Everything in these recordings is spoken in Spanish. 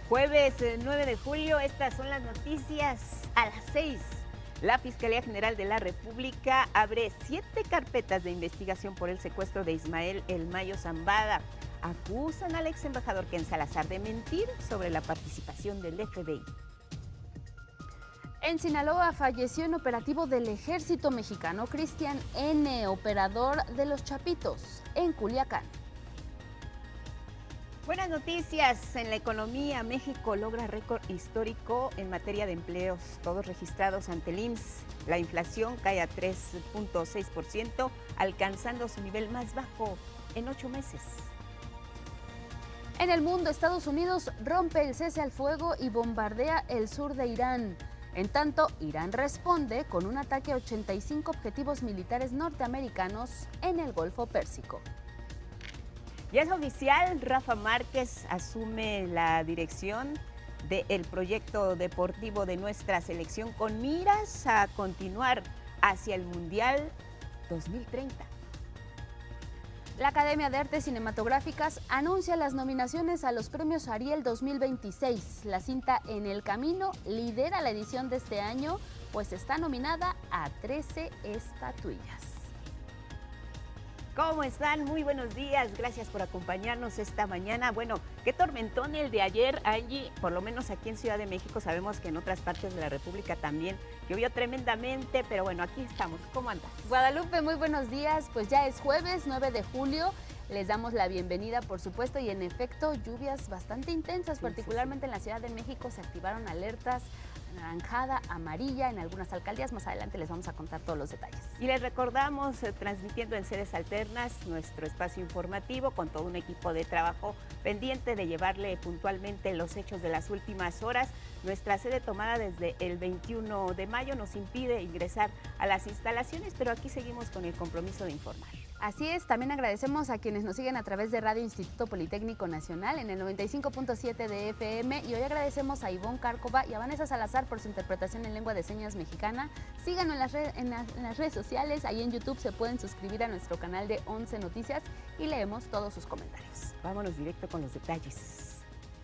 Jueves 9 de julio, estas son las noticias a las 6. La Fiscalía General de la República abre 7 carpetas de investigación por el secuestro de Ismael El Mayo Zambada. Acusan al ex embajador Ken Salazar de mentir sobre la participación del FBI. En Sinaloa falleció en operativo del Ejército Mexicano Cristian N., operador de Los Chapitos, en Culiacán. Buenas noticias. En la economía, México logra récord histórico en materia de empleos, todos registrados ante el IMSS. La inflación cae a 3.6%, alcanzando su nivel más bajo en 8 meses. En el mundo, Estados Unidos rompe el cese al fuego y bombardea el sur de Irán. En tanto, Irán responde con un ataque a 85 objetivos militares norteamericanos en el Golfo Pérsico. Ya es oficial, Rafa Márquez asume la dirección del proyecto deportivo de nuestra selección con miras a continuar hacia el Mundial 2030. La Academia de Artes Cinematográficas anuncia las nominaciones a los premios Ariel 2026. La cinta En el Camino lidera la edición de este año, pues está nominada a 13 estatuillas. ¿Cómo están? Muy buenos días. Gracias por acompañarnos esta mañana. Bueno, qué tormentón el de ayer, Angie. Por lo menos aquí en Ciudad de México, sabemos que en otras partes de la República también llovió tremendamente, pero bueno, aquí estamos. ¿Cómo andas? Guadalupe, muy buenos días. Pues ya es jueves 9 de julio. Les damos la bienvenida, por supuesto, y en efecto, lluvias bastante intensas, particularmente en la Ciudad de México se activaron alertas anaranjada, amarilla en algunas alcaldías. Más adelante les vamos a contar todos los detalles. Y les recordamos, transmitiendo en Sedes Alternas, nuestro espacio informativo con todo un equipo de trabajo pendiente de llevarle puntualmente los hechos de las últimas horas. Nuestra sede tomada desde el 21 de mayo nos impide ingresar a las instalaciones, pero aquí seguimos con el compromiso de informar. Así es, también agradecemos a quienes nos siguen a través de Radio Instituto Politécnico Nacional en el 95.7 de FM y hoy agradecemos a Ivonne Cárcova y a Vanessa Salazar por su interpretación en lengua de señas mexicana. Síganos en las redes sociales, ahí en YouTube se pueden suscribir a nuestro canal de 11 Noticias y leemos todos sus comentarios. Vámonos directo con los detalles.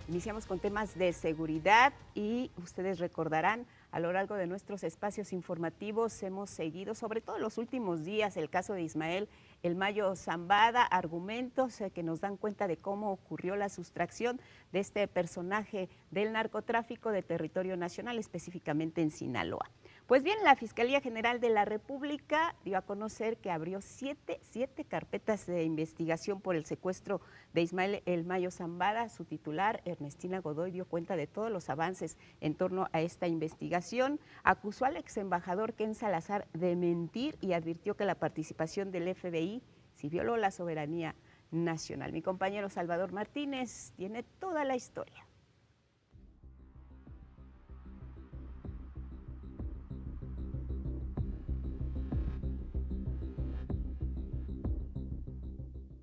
Iniciamos con temas de seguridad y ustedes recordarán, a lo largo de nuestros espacios informativos hemos seguido, sobre todo en los últimos días, el caso de Ismael El Mayo Zambada, argumentos que nos dan cuenta de cómo ocurrió la sustracción de este personaje del narcotráfico de territorio nacional, específicamente en Sinaloa. Pues bien, la Fiscalía General de la República dio a conocer que abrió siete carpetas de investigación por el secuestro de Ismael El Mayo Zambada. Su titular, Ernestina Godoy, dio cuenta de todos los avances en torno a esta investigación. Acusó al ex embajador Ken Salazar de mentir y advirtió que la participación del FBI sí violó la soberanía nacional. Mi compañero Salvador Martínez tiene toda la historia.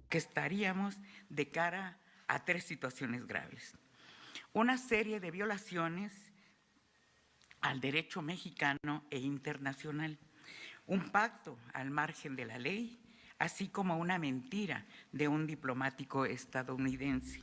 Que estaríamos de cara a 3 situaciones graves. Una serie de violaciones al derecho mexicano e internacional, un pacto al margen de la ley, así como una mentira de un diplomático estadounidense.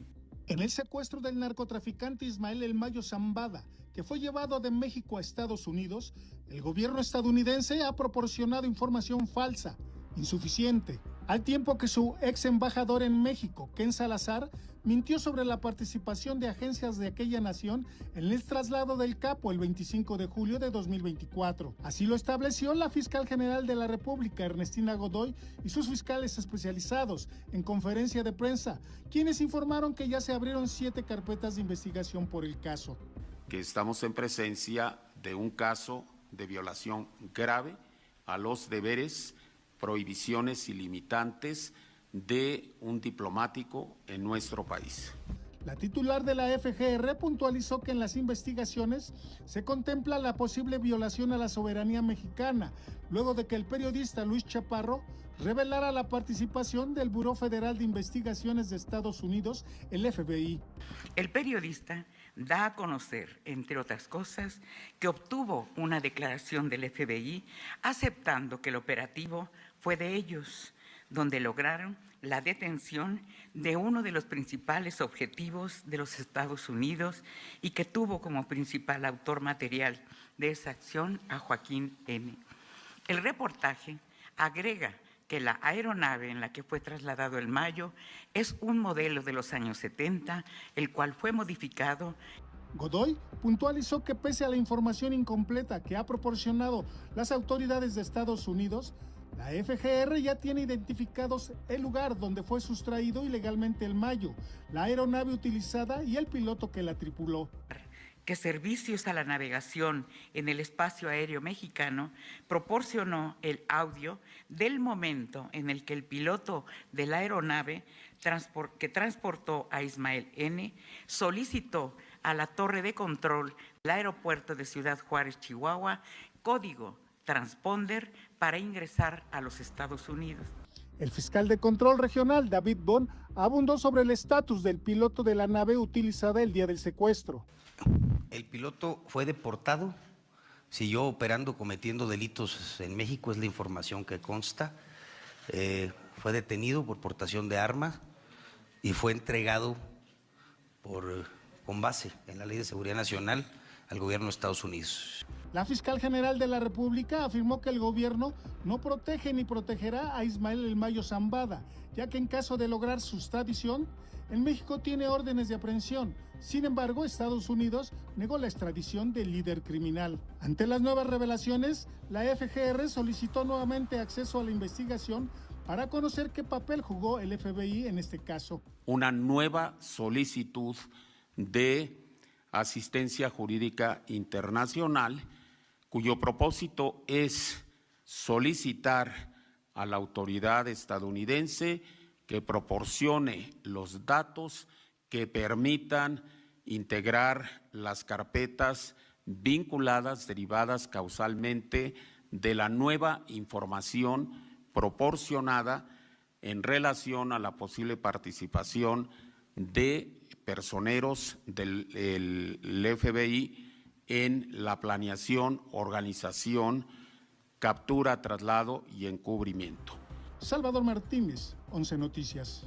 En el secuestro del narcotraficante Ismael El Mayo Zambada, que fue llevado de México a Estados Unidos, el gobierno estadounidense ha proporcionado información falsa, insuficiente, al tiempo que su ex embajador en México, Ken Salazar, mintió sobre la participación de agencias de aquella nación en el traslado del capo el 25 de julio de 2024. Así lo estableció la fiscal general de la República, Ernestina Godoy, y sus fiscales especializados en conferencia de prensa, quienes informaron que ya se abrieron 7 carpetas de investigación por el caso. Que estamos en presencia de un caso de violación grave a los deberes, prohibiciones y limitantes de un diplomático en nuestro país. La titular de la FGR puntualizó que en las investigaciones se contempla la posible violación a la soberanía mexicana, luego de que el periodista Luis Chaparro revelara la participación del Buró Federal de Investigaciones de Estados Unidos, el FBI. El periodista da a conocer, entre otras cosas, que obtuvo una declaración del FBI aceptando que el operativo fue de ellos, donde lograron la detención de uno de los principales objetivos de los Estados Unidos y que tuvo como principal autor material de esa acción a Joaquín N. El reportaje agrega que la aeronave en la que fue trasladado el Mayo es un modelo de los años 70, el cual fue modificado. Godoy puntualizó que pese a la información incompleta que ha proporcionado las autoridades de Estados Unidos, la FGR ya tiene identificados el lugar donde fue sustraído ilegalmente el Mayo, la aeronave utilizada y el piloto que la tripuló. Que Servicios a la Navegación en el Espacio Aéreo Mexicano proporcionó el audio del momento en el que el piloto de la aeronave que transportó a Ismael N. solicitó a la torre de control del aeropuerto de Ciudad Juárez, Chihuahua, código transponder para ingresar a los Estados Unidos. El fiscal de control regional, David Bon, abundó sobre el estatus del piloto de la nave utilizada el día del secuestro. El piloto fue deportado, siguió operando, cometiendo delitos en México, es la información que consta. Fue detenido por portación de armas y fue entregado con base en la Ley de Seguridad Nacional al gobierno de Estados Unidos. La fiscal general de la República afirmó que el gobierno no protege ni protegerá a Ismael El Mayo Zambada, ya que en caso de lograr su extradición, en México tiene órdenes de aprehensión. Sin embargo, Estados Unidos negó la extradición del líder criminal. Ante las nuevas revelaciones, la FGR solicitó nuevamente acceso a la investigación para conocer qué papel jugó el FBI en este caso. Una nueva solicitud de asistencia jurídica internacional, cuyo propósito es solicitar a la autoridad estadounidense que proporcione los datos que permitan integrar las carpetas vinculadas, derivadas causalmente de la nueva información proporcionada en relación a la posible participación de personeros del FBI en la planeación, organización, captura, traslado y encubrimiento. Salvador Martínez, 11 Noticias.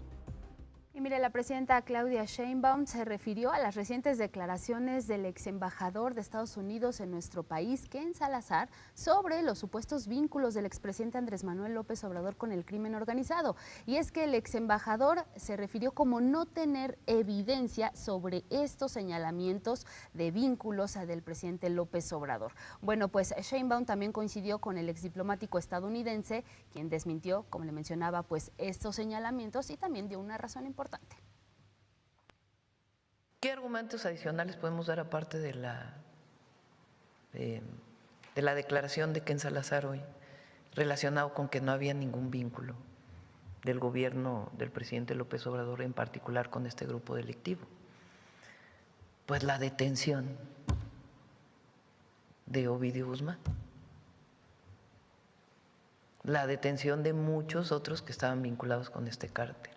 Y mire, la presidenta Claudia Sheinbaum se refirió a las recientes declaraciones del ex embajador de Estados Unidos en nuestro país, Ken Salazar, sobre los supuestos vínculos del expresidente Andrés Manuel López Obrador con el crimen organizado. Y es que el ex embajador se refirió como no tener evidencia sobre estos señalamientos de vínculos del presidente López Obrador. Bueno, pues Sheinbaum también coincidió con el ex diplomático estadounidense, quien desmintió, como le mencionaba, pues estos señalamientos y también dio una razón importante. ¿Qué argumentos adicionales podemos dar aparte de la declaración de Ken Salazar hoy, relacionado con que no había ningún vínculo del gobierno del presidente López Obrador, en particular con este grupo delictivo? Pues la detención de Ovidio Guzmán, la detención de muchos otros que estaban vinculados con este cártel.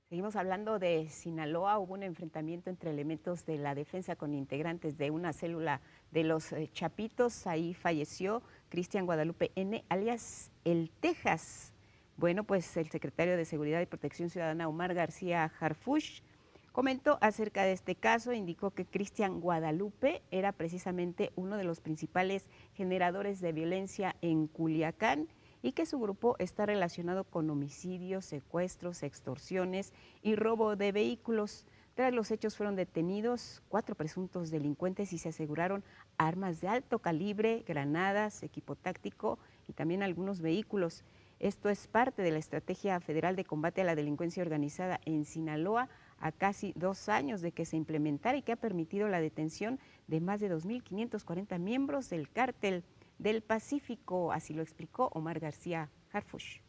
Seguimos hablando de Sinaloa. Hubo un enfrentamiento entre elementos de la defensa con integrantes de una célula de los Chapitos. Ahí falleció Cristian Guadalupe N., alias El Texas. Bueno, pues el secretario de Seguridad y Protección Ciudadana, Omar García Harfuch, comentó acerca de este caso. Indicó que Cristian Guadalupe era precisamente uno de los principales generadores de violencia en Culiacán y que su grupo está relacionado con homicidios, secuestros, extorsiones y robo de vehículos. Tras los hechos fueron detenidos 4 presuntos delincuentes y se aseguraron armas de alto calibre, granadas, equipo táctico y también algunos vehículos. Esto es parte de la Estrategia Federal de Combate a la Delincuencia Organizada en Sinaloa, a casi 2 años de que se implementara y que ha permitido la detención de más de 2.540 miembros del cártel del Pacífico, así lo explicó Omar García Harfuch.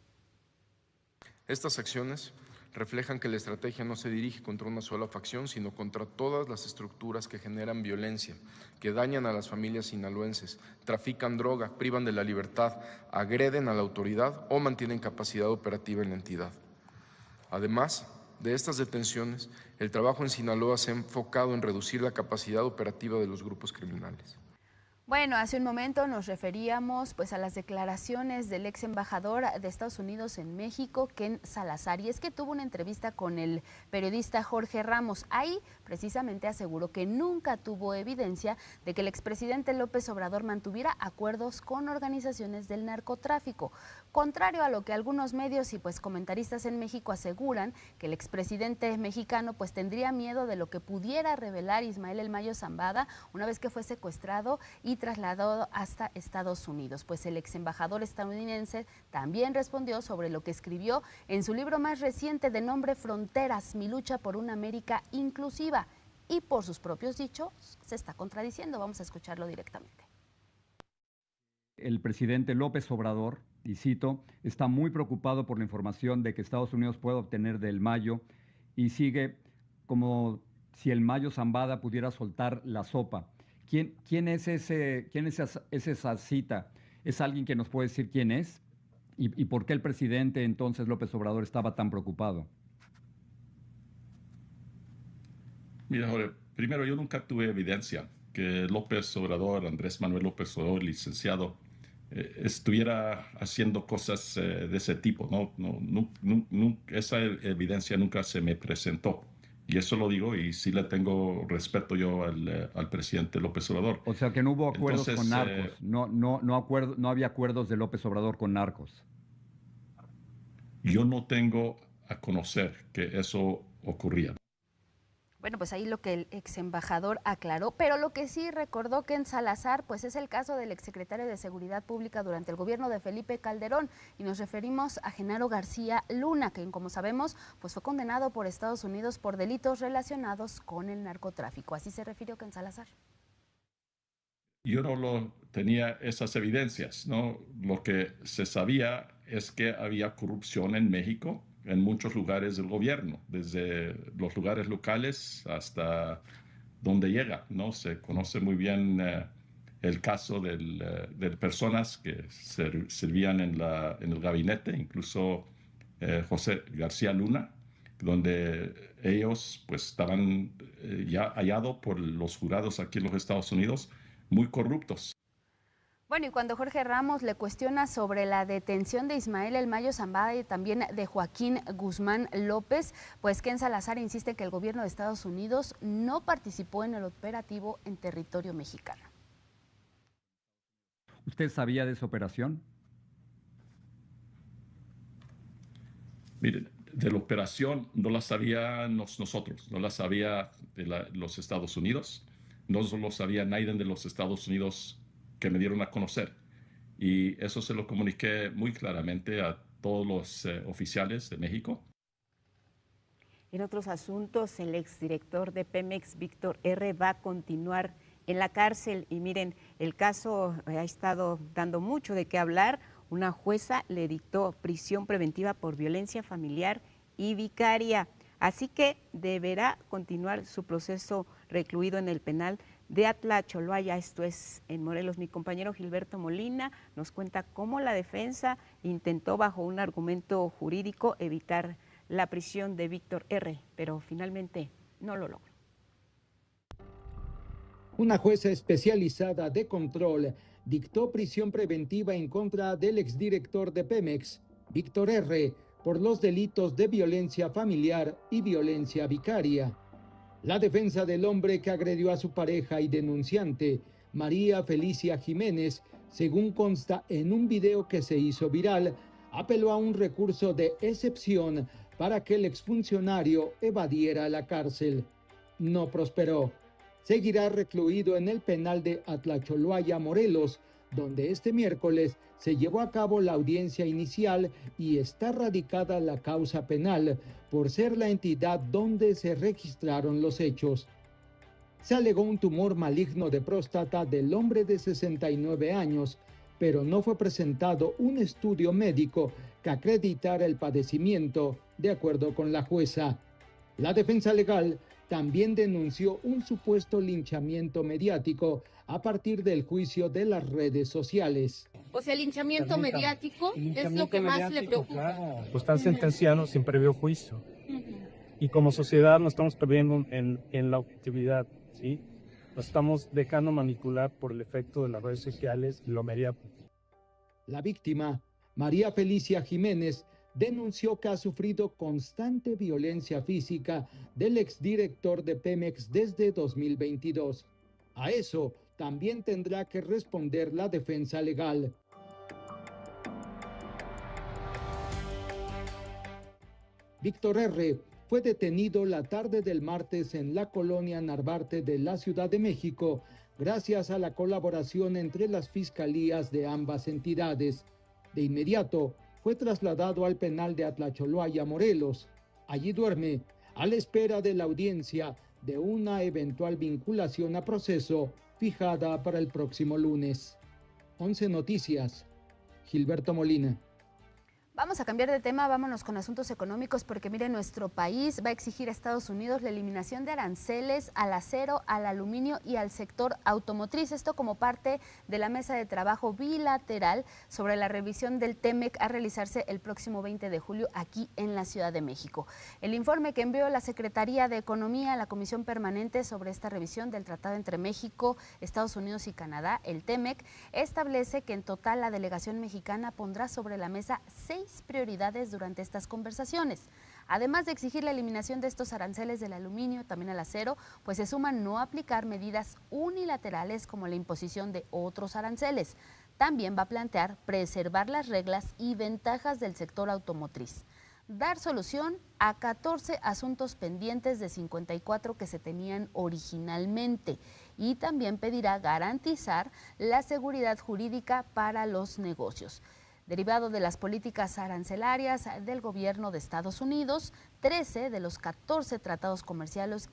Estas acciones reflejan que la estrategia no se dirige contra una sola facción, sino contra todas las estructuras que generan violencia, que dañan a las familias sinaloenses, trafican droga, privan de la libertad, agreden a la autoridad o mantienen capacidad operativa en la entidad. Además de estas detenciones, el trabajo en Sinaloa se ha enfocado en reducir la capacidad operativa de los grupos criminales. Bueno, hace un momento nos referíamos pues a las declaraciones del ex embajador de Estados Unidos en México, Ken Salazar, y es que tuvo una entrevista con el periodista Jorge Ramos. Ahí precisamente aseguró que nunca tuvo evidencia de que el expresidente López Obrador mantuviera acuerdos con organizaciones del narcotráfico. Contrario a lo que algunos medios y pues comentaristas en México aseguran, que el expresidente mexicano pues tendría miedo de lo que pudiera revelar Ismael El Mayo Zambada una vez que fue secuestrado y trasladado hasta Estados Unidos. Pues el ex embajador estadounidense también respondió sobre lo que escribió en su libro más reciente de nombre Fronteras, mi lucha por una América inclusiva, y por sus propios dichos se está contradiciendo. Vamos a escucharlo directamente. El presidente López Obrador, y cito, está muy preocupado por la información de que Estados Unidos puede obtener del Mayo y sigue como si el Mayo Zambada pudiera soltar la sopa. ¿Quién es esa cita? ¿Es alguien que nos puede decir quién es? ¿Y por qué el presidente entonces López Obrador estaba tan preocupado? Mira, Jorge, primero yo nunca tuve evidencia que López Obrador, Andrés Manuel López Obrador, licenciado, estuviera haciendo cosas de ese tipo. Esa evidencia nunca se me presentó. Y eso lo digo y sí le tengo respeto yo al presidente López Obrador. O sea que no hubo acuerdos con narcos, no había acuerdos de López Obrador con narcos. Yo no tengo a conocer que eso ocurría. Bueno, pues ahí lo que el ex embajador aclaró, pero lo que sí recordó Ken Salazar, pues es el caso del exsecretario de Seguridad Pública durante el gobierno de Felipe Calderón, y nos referimos a Genaro García Luna, quien, como sabemos, pues fue condenado por Estados Unidos por delitos relacionados con el narcotráfico. Así se refirió Ken Salazar. Yo no tenía esas evidencias, ¿no? Lo que se sabía es que había corrupción en México, en muchos lugares del gobierno, desde los lugares locales hasta donde llega, ¿no? Se conoce muy bien el caso de personas que servían en el gabinete, incluso José García Luna, donde ellos pues estaban ya hallados por los jurados aquí en los Estados Unidos muy corruptos. Bueno, y cuando Jorge Ramos le cuestiona sobre la detención de Ismael El Mayo Zambada y también de Joaquín Guzmán López, pues Ken Salazar insiste que el gobierno de Estados Unidos no participó en el operativo en territorio mexicano. ¿Usted sabía de esa operación? Miren, de la operación no la sabíamos nosotros, no la sabía los Estados Unidos, no lo sabía nadie de los Estados Unidos que me dieron a conocer. Y eso se lo comuniqué muy claramente a todos los oficiales de México. En otros asuntos, el exdirector de Pemex, Víctor R., va a continuar en la cárcel. Y miren, el caso ha estado dando mucho de qué hablar. Una jueza le dictó prisión preventiva por violencia familiar y vicaria. Así que deberá continuar su proceso recluido en el penal de Atlacholoaya, esto es en Morelos. Mi compañero Gilberto Molina nos cuenta cómo la defensa intentó bajo un argumento jurídico evitar la prisión de Víctor R., pero finalmente no lo logró. Una jueza especializada de control dictó prisión preventiva en contra del exdirector de Pemex, Víctor R., por los delitos de violencia familiar y violencia vicaria. La defensa del hombre que agredió a su pareja y denunciante, María Felicia Jiménez, según consta en un video que se hizo viral, apeló a un recurso de excepción para que el exfuncionario evadiera la cárcel. No prosperó. Seguirá recluido en el penal de Atlacholoaya, Morelos, donde este miércoles se llevó a cabo la audiencia inicial y está radicada la causa penal por ser la entidad donde se registraron los hechos. Se alegó un tumor maligno de próstata del hombre de 69 años, pero no fue presentado un estudio médico que acreditara el padecimiento, de acuerdo con la jueza. La defensa legal también denunció un supuesto linchamiento mediático a partir del juicio de las redes sociales. O sea, el linchamiento mediático es lo que más le preocupa. Claro. Pues están sentenciados sin previo juicio. Y como sociedad nos estamos perdiendo en la objetividad, ¿sí? Nos estamos dejando manipular por el efecto de las redes sociales y lo mediático. La víctima, María Felicia Jiménez, denunció que ha sufrido constante violencia física del exdirector de Pemex desde 2022. A eso también tendrá que responder la defensa legal. Víctor R. fue detenido la tarde del martes en la colonia Narvarte de la Ciudad de México, gracias a la colaboración entre las fiscalías de ambas entidades. De inmediato, fue trasladado al penal de Atlacholoaya, Morelos. Allí duerme, a la espera de la audiencia de una eventual vinculación a proceso fijada para el próximo lunes. 11 Noticias, Gilberto Molina. Vamos a cambiar de tema, vámonos con asuntos económicos, porque mire, nuestro país va a exigir a Estados Unidos la eliminación de aranceles al acero, al aluminio y al sector automotriz. Esto como parte de la mesa de trabajo bilateral sobre la revisión del TEMEC a realizarse el próximo 20 de julio aquí en la Ciudad de México. El informe que envió la Secretaría de Economía a la Comisión Permanente sobre esta revisión del tratado entre México, Estados Unidos y Canadá, el TEMEC, establece que en total la delegación mexicana pondrá sobre la mesa 6 prioridades durante estas conversaciones. Además de exigir la eliminación de estos aranceles del aluminio, también al acero, pues se suman no aplicar medidas unilaterales como la imposición de otros aranceles. También va a plantear preservar las reglas y ventajas del sector automotriz, dar solución a 14 asuntos pendientes de 54 que se tenían originalmente, y también pedirá garantizar la seguridad jurídica para los negocios. Derivado de las políticas arancelarias del gobierno de Estados Unidos, 13 de los 14 tratados comerciales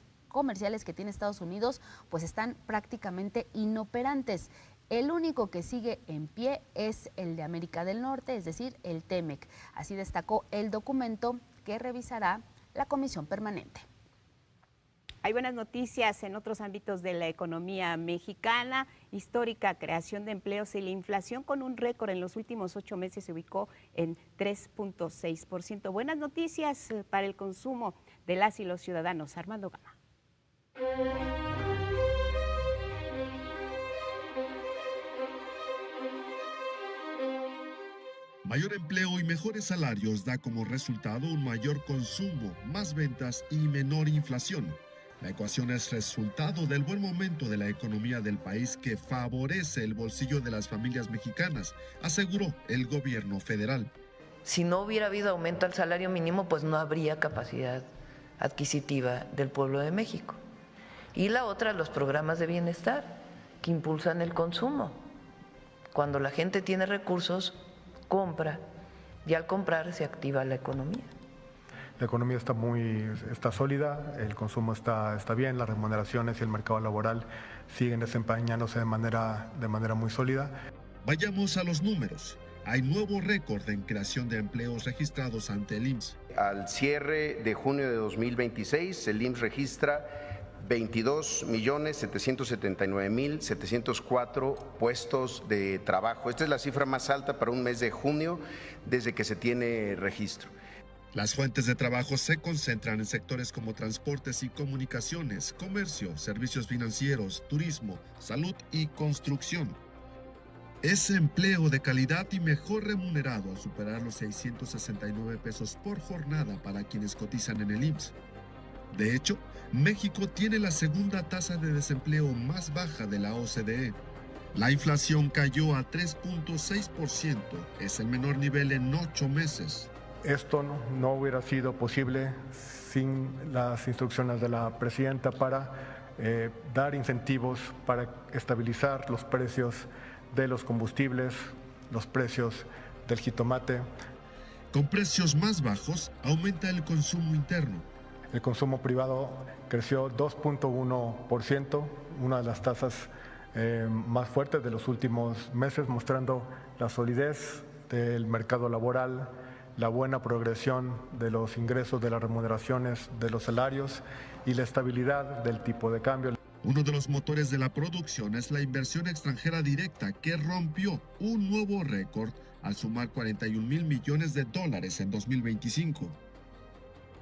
que tiene Estados Unidos pues están prácticamente inoperantes. El único que sigue en pie es el de América del Norte, es decir, el TEMEC. Así destacó el documento que revisará la Comisión Permanente. Hay buenas noticias en otros ámbitos de la economía mexicana. Histórica creación de empleos y la inflación con un récord en los últimos 8 meses se ubicó en 3.6%. Buenas noticias para el consumo de las y los ciudadanos. Armando Gama. Mayor empleo y mejores salarios da como resultado un mayor consumo, más ventas y menor inflación. La ecuación es resultado del buen momento de la economía del país que favorece el bolsillo de las familias mexicanas, aseguró el gobierno federal. Si no hubiera habido aumento al salario mínimo, pues no habría capacidad adquisitiva del pueblo de México. Y la otra, los programas de bienestar que impulsan el consumo. Cuando la gente tiene recursos, compra, y al comprar se activa la economía. La economía está sólida, el consumo está bien, las remuneraciones y el mercado laboral siguen desempeñándose de manera muy sólida. Vayamos a los números. Hay nuevo récord en creación de empleos registrados ante el IMSS. Al cierre de junio de 2026, el IMSS registra 22.779.704 puestos de trabajo. Esta es la cifra más alta para un mes de junio desde que se tiene registro. Las fuentes de trabajo se concentran en sectores como transportes y comunicaciones, comercio, servicios financieros, turismo, salud y construcción. Es empleo de calidad y mejor remunerado al superar los 669 pesos por jornada para quienes cotizan en el IMSS. De hecho, México tiene la segunda tasa de desempleo más baja de la OCDE. La inflación cayó a 3.6%, es el menor nivel en 8 meses. Esto no hubiera sido posible sin las instrucciones de la presidenta para dar incentivos para estabilizar los precios de los combustibles, los precios del jitomate. Con precios más bajos, aumenta el consumo interno. El consumo privado creció 2.1%, una de las tasas más fuertes de los últimos meses, mostrando la solidez del mercado laboral, la buena progresión de los ingresos, de las remuneraciones, de los salarios y la estabilidad del tipo de cambio. Uno de los motores de la producción es la inversión extranjera directa, que rompió un nuevo récord al sumar $41,000 millones en 2025.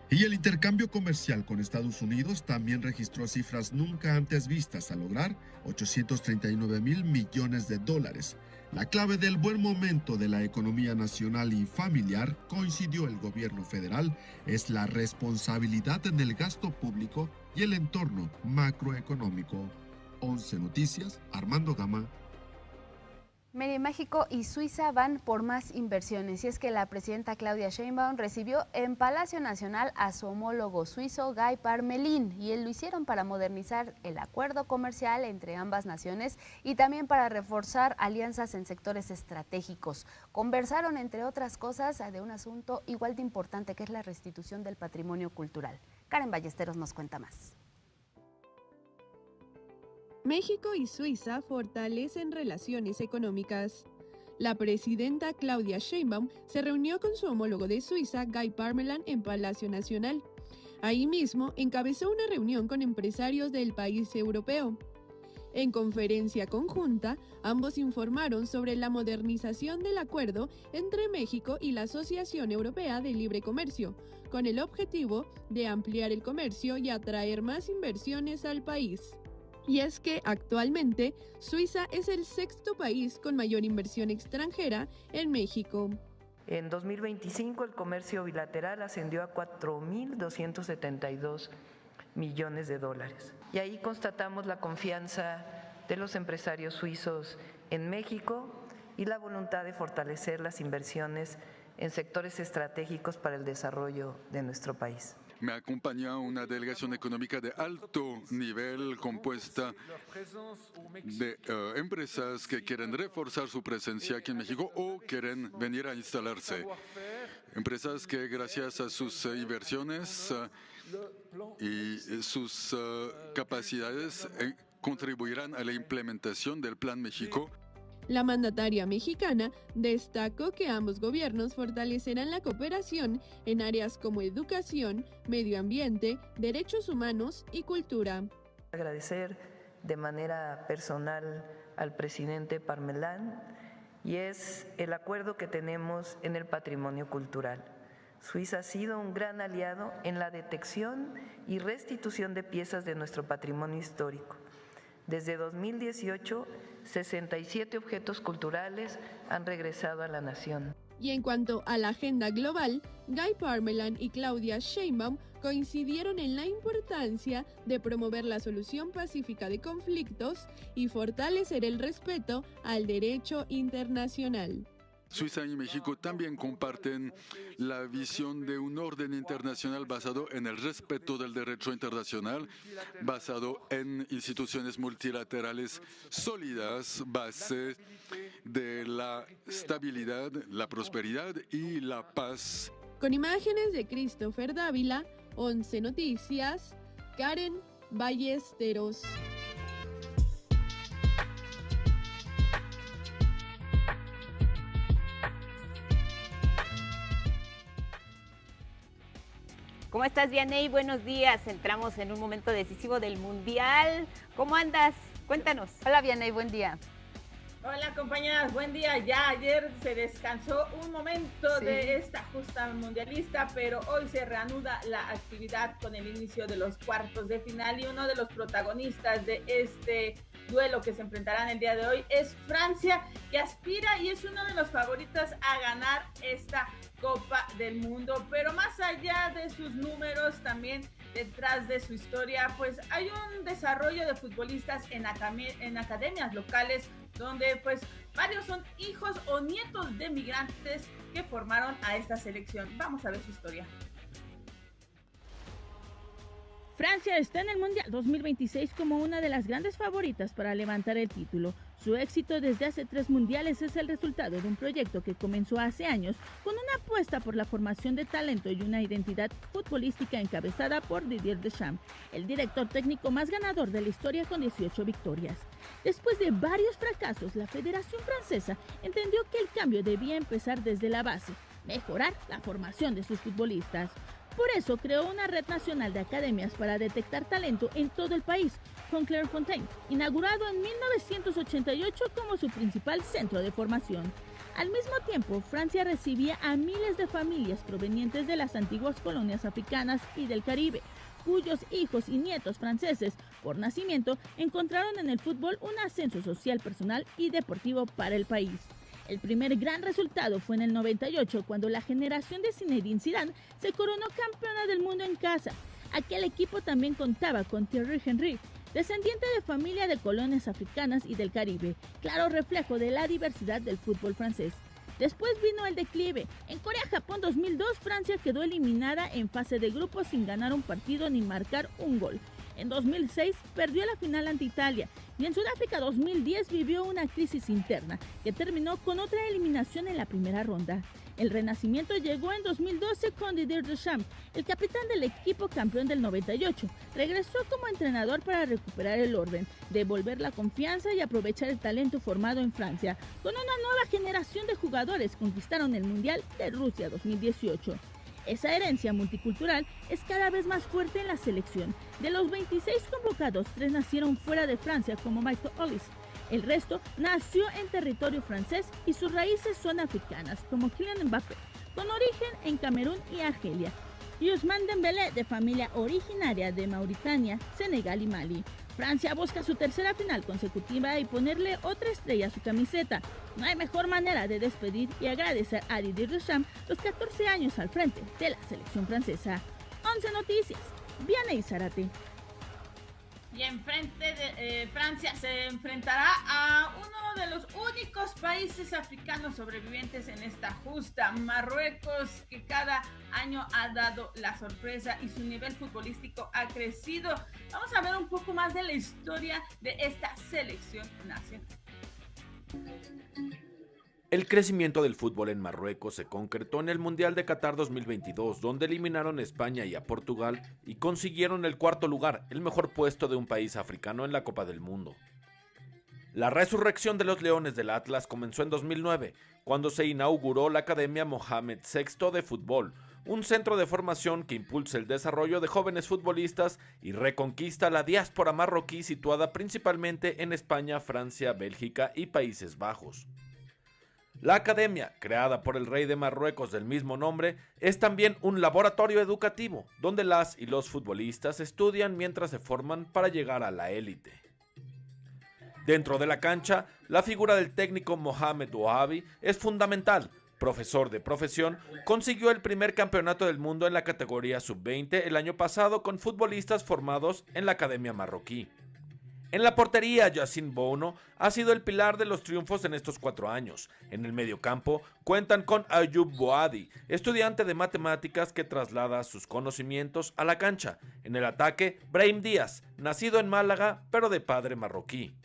Y el intercambio comercial con Estados Unidos también registró cifras nunca antes vistas al lograr 839,000 millones de dólares. La clave del buen momento de la economía nacional y familiar, coincidió el gobierno federal, es la responsabilidad en el gasto público y el entorno macroeconómico. 11 Noticias, Armando Gama. Mire, México y Suiza van por más inversiones, y es que la presidenta Claudia Sheinbaum recibió en Palacio Nacional a su homólogo suizo Guy Parmelin, y él lo hicieron para modernizar el acuerdo comercial entre ambas naciones y también para reforzar alianzas en sectores estratégicos. Conversaron, entre otras cosas, de un asunto igual de importante, que es la restitución del patrimonio cultural. Karen Ballesteros nos cuenta más. México y Suiza fortalecen relaciones económicas. La presidenta Claudia Sheinbaum se reunió con su homólogo de Suiza, Guy Parmelin, en Palacio Nacional. Ahí mismo encabezó una reunión con empresarios del país europeo. En conferencia conjunta, ambos informaron sobre la modernización del acuerdo entre México y la Asociación Europea de Libre Comercio, con el objetivo de ampliar el comercio y atraer más inversiones al país. Y es que actualmente Suiza es el sexto país con mayor inversión extranjera en México. En 2025 el comercio bilateral ascendió a 4.272 millones de dólares. Y ahí constatamos la confianza de los empresarios suizos en México y la voluntad de fortalecer las inversiones en sectores estratégicos para el desarrollo de nuestro país. Me acompaña una delegación económica de alto nivel compuesta de empresas que quieren reforzar su presencia aquí en México o quieren venir a instalarse. Empresas que gracias a sus inversiones y sus capacidades contribuirán a la implementación del Plan México. La mandataria mexicana destacó que ambos gobiernos fortalecerán la cooperación en áreas como educación, medio ambiente, derechos humanos y cultura. Agradecer de manera personal al presidente Parmelin, y es el acuerdo que tenemos en el patrimonio cultural. Suiza ha sido un gran aliado en la detección y restitución de piezas de nuestro patrimonio histórico. Desde 2018, 67 objetos culturales han regresado a la nación. Y en cuanto a la agenda global, Guy Parmelin y Claudia Sheinbaum coincidieron en la importancia de promover la solución pacífica de conflictos y fortalecer el respeto al derecho internacional. Suiza y México también comparten la visión de un orden internacional basado en el respeto del derecho internacional, basado en instituciones multilaterales sólidas, base de la estabilidad, la prosperidad y la paz. Con imágenes de Christopher Dávila, 11 Noticias, Karen Ballesteros. ¿Cómo estás, Vianey? Buenos días. Entramos en un momento decisivo del Mundial. ¿Cómo andas? Cuéntanos. Hola, Vianey, buen día. Hola, compañeras, buen día. Ya ayer se descansó un momento de esta justa mundialista, pero hoy se reanuda la actividad con el inicio de los cuartos de final, y uno de los protagonistas de este duelo que se enfrentarán el día de hoy es Francia, que aspira y es uno de los favoritos a ganar esta Copa del Mundo. Pero más allá de sus números, también detrás de su historia, pues hay un desarrollo de futbolistas en academias locales, donde pues varios son hijos o nietos de migrantes que formaron a esta selección. Vamos a ver su historia. Francia está en el Mundial 2026 como una de las grandes favoritas para levantar el título. Su éxito desde hace 3 mundiales es el resultado de un proyecto que comenzó hace años con una apuesta por la formación de talento y una identidad futbolística encabezada por Didier Deschamps, el director técnico más ganador de la historia con 18 victorias. Después de varios fracasos, la Federación Francesa entendió que el cambio debía empezar desde la base, mejorar la formación de sus futbolistas. Por eso creó una red nacional de academias para detectar talento en todo el país, con Clairefontaine, inaugurado en 1988 como su principal centro de formación. Al mismo tiempo, Francia recibía a miles de familias provenientes de las antiguas colonias africanas y del Caribe, cuyos hijos y nietos franceses, por nacimiento, encontraron en el fútbol un ascenso social, personal y deportivo para el país. El primer gran resultado fue en el 98, cuando la generación de Zinedine Zidane se coronó campeona del mundo en casa. Aquel equipo también contaba con Thierry Henry, descendiente de familia de colonias africanas y del Caribe, claro reflejo de la diversidad del fútbol francés. Después vino el declive. En Corea-Japón 2002, Francia quedó eliminada en fase de grupos sin ganar un partido ni marcar un gol. En 2006 perdió la final ante Italia y en Sudáfrica 2010 vivió una crisis interna que terminó con otra eliminación en la primera ronda. El renacimiento llegó en 2012 con Didier Deschamps, el capitán del equipo campeón del 98. Regresó como entrenador para recuperar el orden, devolver la confianza y aprovechar el talento formado en Francia. Con una nueva generación de jugadores conquistaron el Mundial de Rusia 2018. Esa herencia multicultural es cada vez más fuerte en la selección. De los 26 convocados, 3 nacieron fuera de Francia, como Michael Olise. El resto nació en territorio francés y sus raíces son africanas, como Kylian Mbappé, con origen en Camerún y Argelia. Y Ousmane Dembélé, de familia originaria de Mauritania, Senegal y Mali. Francia busca su tercera final consecutiva y ponerle otra estrella a su camiseta. No hay mejor manera de despedir y agradecer a Didier Deschamps los 14 años al frente de la selección francesa. 11 Noticias, Vianey Zárate. Y enfrente de Francia se enfrentará a uno de los únicos países africanos sobrevivientes en esta justa, Marruecos, que cada año ha dado la sorpresa y su nivel futbolístico ha crecido. Vamos a ver un poco más de la historia de esta selección nacional. El crecimiento del fútbol en Marruecos se concretó en el Mundial de Qatar 2022, donde eliminaron a España y a Portugal y consiguieron el cuarto lugar, el mejor puesto de un país africano en la Copa del Mundo. La resurrección de los Leones del Atlas comenzó en 2009, cuando se inauguró la Academia Mohamed VI de Fútbol, un centro de formación que impulsa el desarrollo de jóvenes futbolistas y reconquista la diáspora marroquí situada principalmente en España, Francia, Bélgica y Países Bajos. La academia, creada por el rey de Marruecos del mismo nombre, es también un laboratorio educativo, donde las y los futbolistas estudian mientras se forman para llegar a la élite. Dentro de la cancha, la figura del técnico Mohamed Ouahabi es fundamental. Profesor de profesión, consiguió el primer campeonato del mundo en la categoría sub-20 el año pasado con futbolistas formados en la academia marroquí. En la portería, Yassine Bouno ha sido el pilar de los triunfos en estos 4 años. En el mediocampo cuentan con Ayoub Boadi, estudiante de matemáticas que traslada sus conocimientos a la cancha. En el ataque, Brahim Díaz, nacido en Málaga pero de padre marroquí.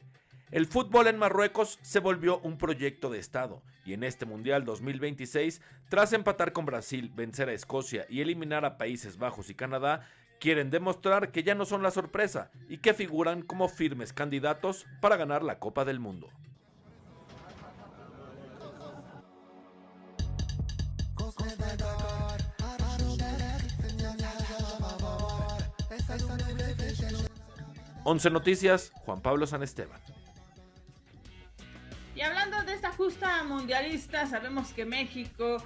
El fútbol en Marruecos se volvió un proyecto de Estado y en este Mundial 2026, tras empatar con Brasil, vencer a Escocia y eliminar a Países Bajos y Canadá, quieren demostrar que ya no son la sorpresa y que figuran como firmes candidatos para ganar la Copa del Mundo. Once Noticias, Juan Pablo San Esteban. Y hablando de esta justa mundialista, sabemos que México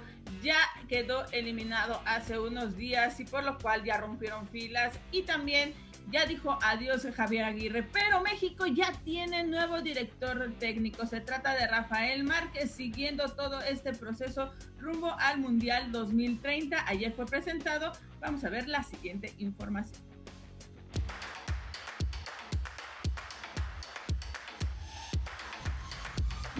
ya quedó eliminado hace unos días y por lo cual ya rompieron filas y también ya dijo adiós Javier Aguirre, pero México ya tiene nuevo director técnico. Se trata de Rafael Márquez, siguiendo todo este proceso rumbo al Mundial 2030. Ayer fue presentado. Vamos a ver la siguiente información.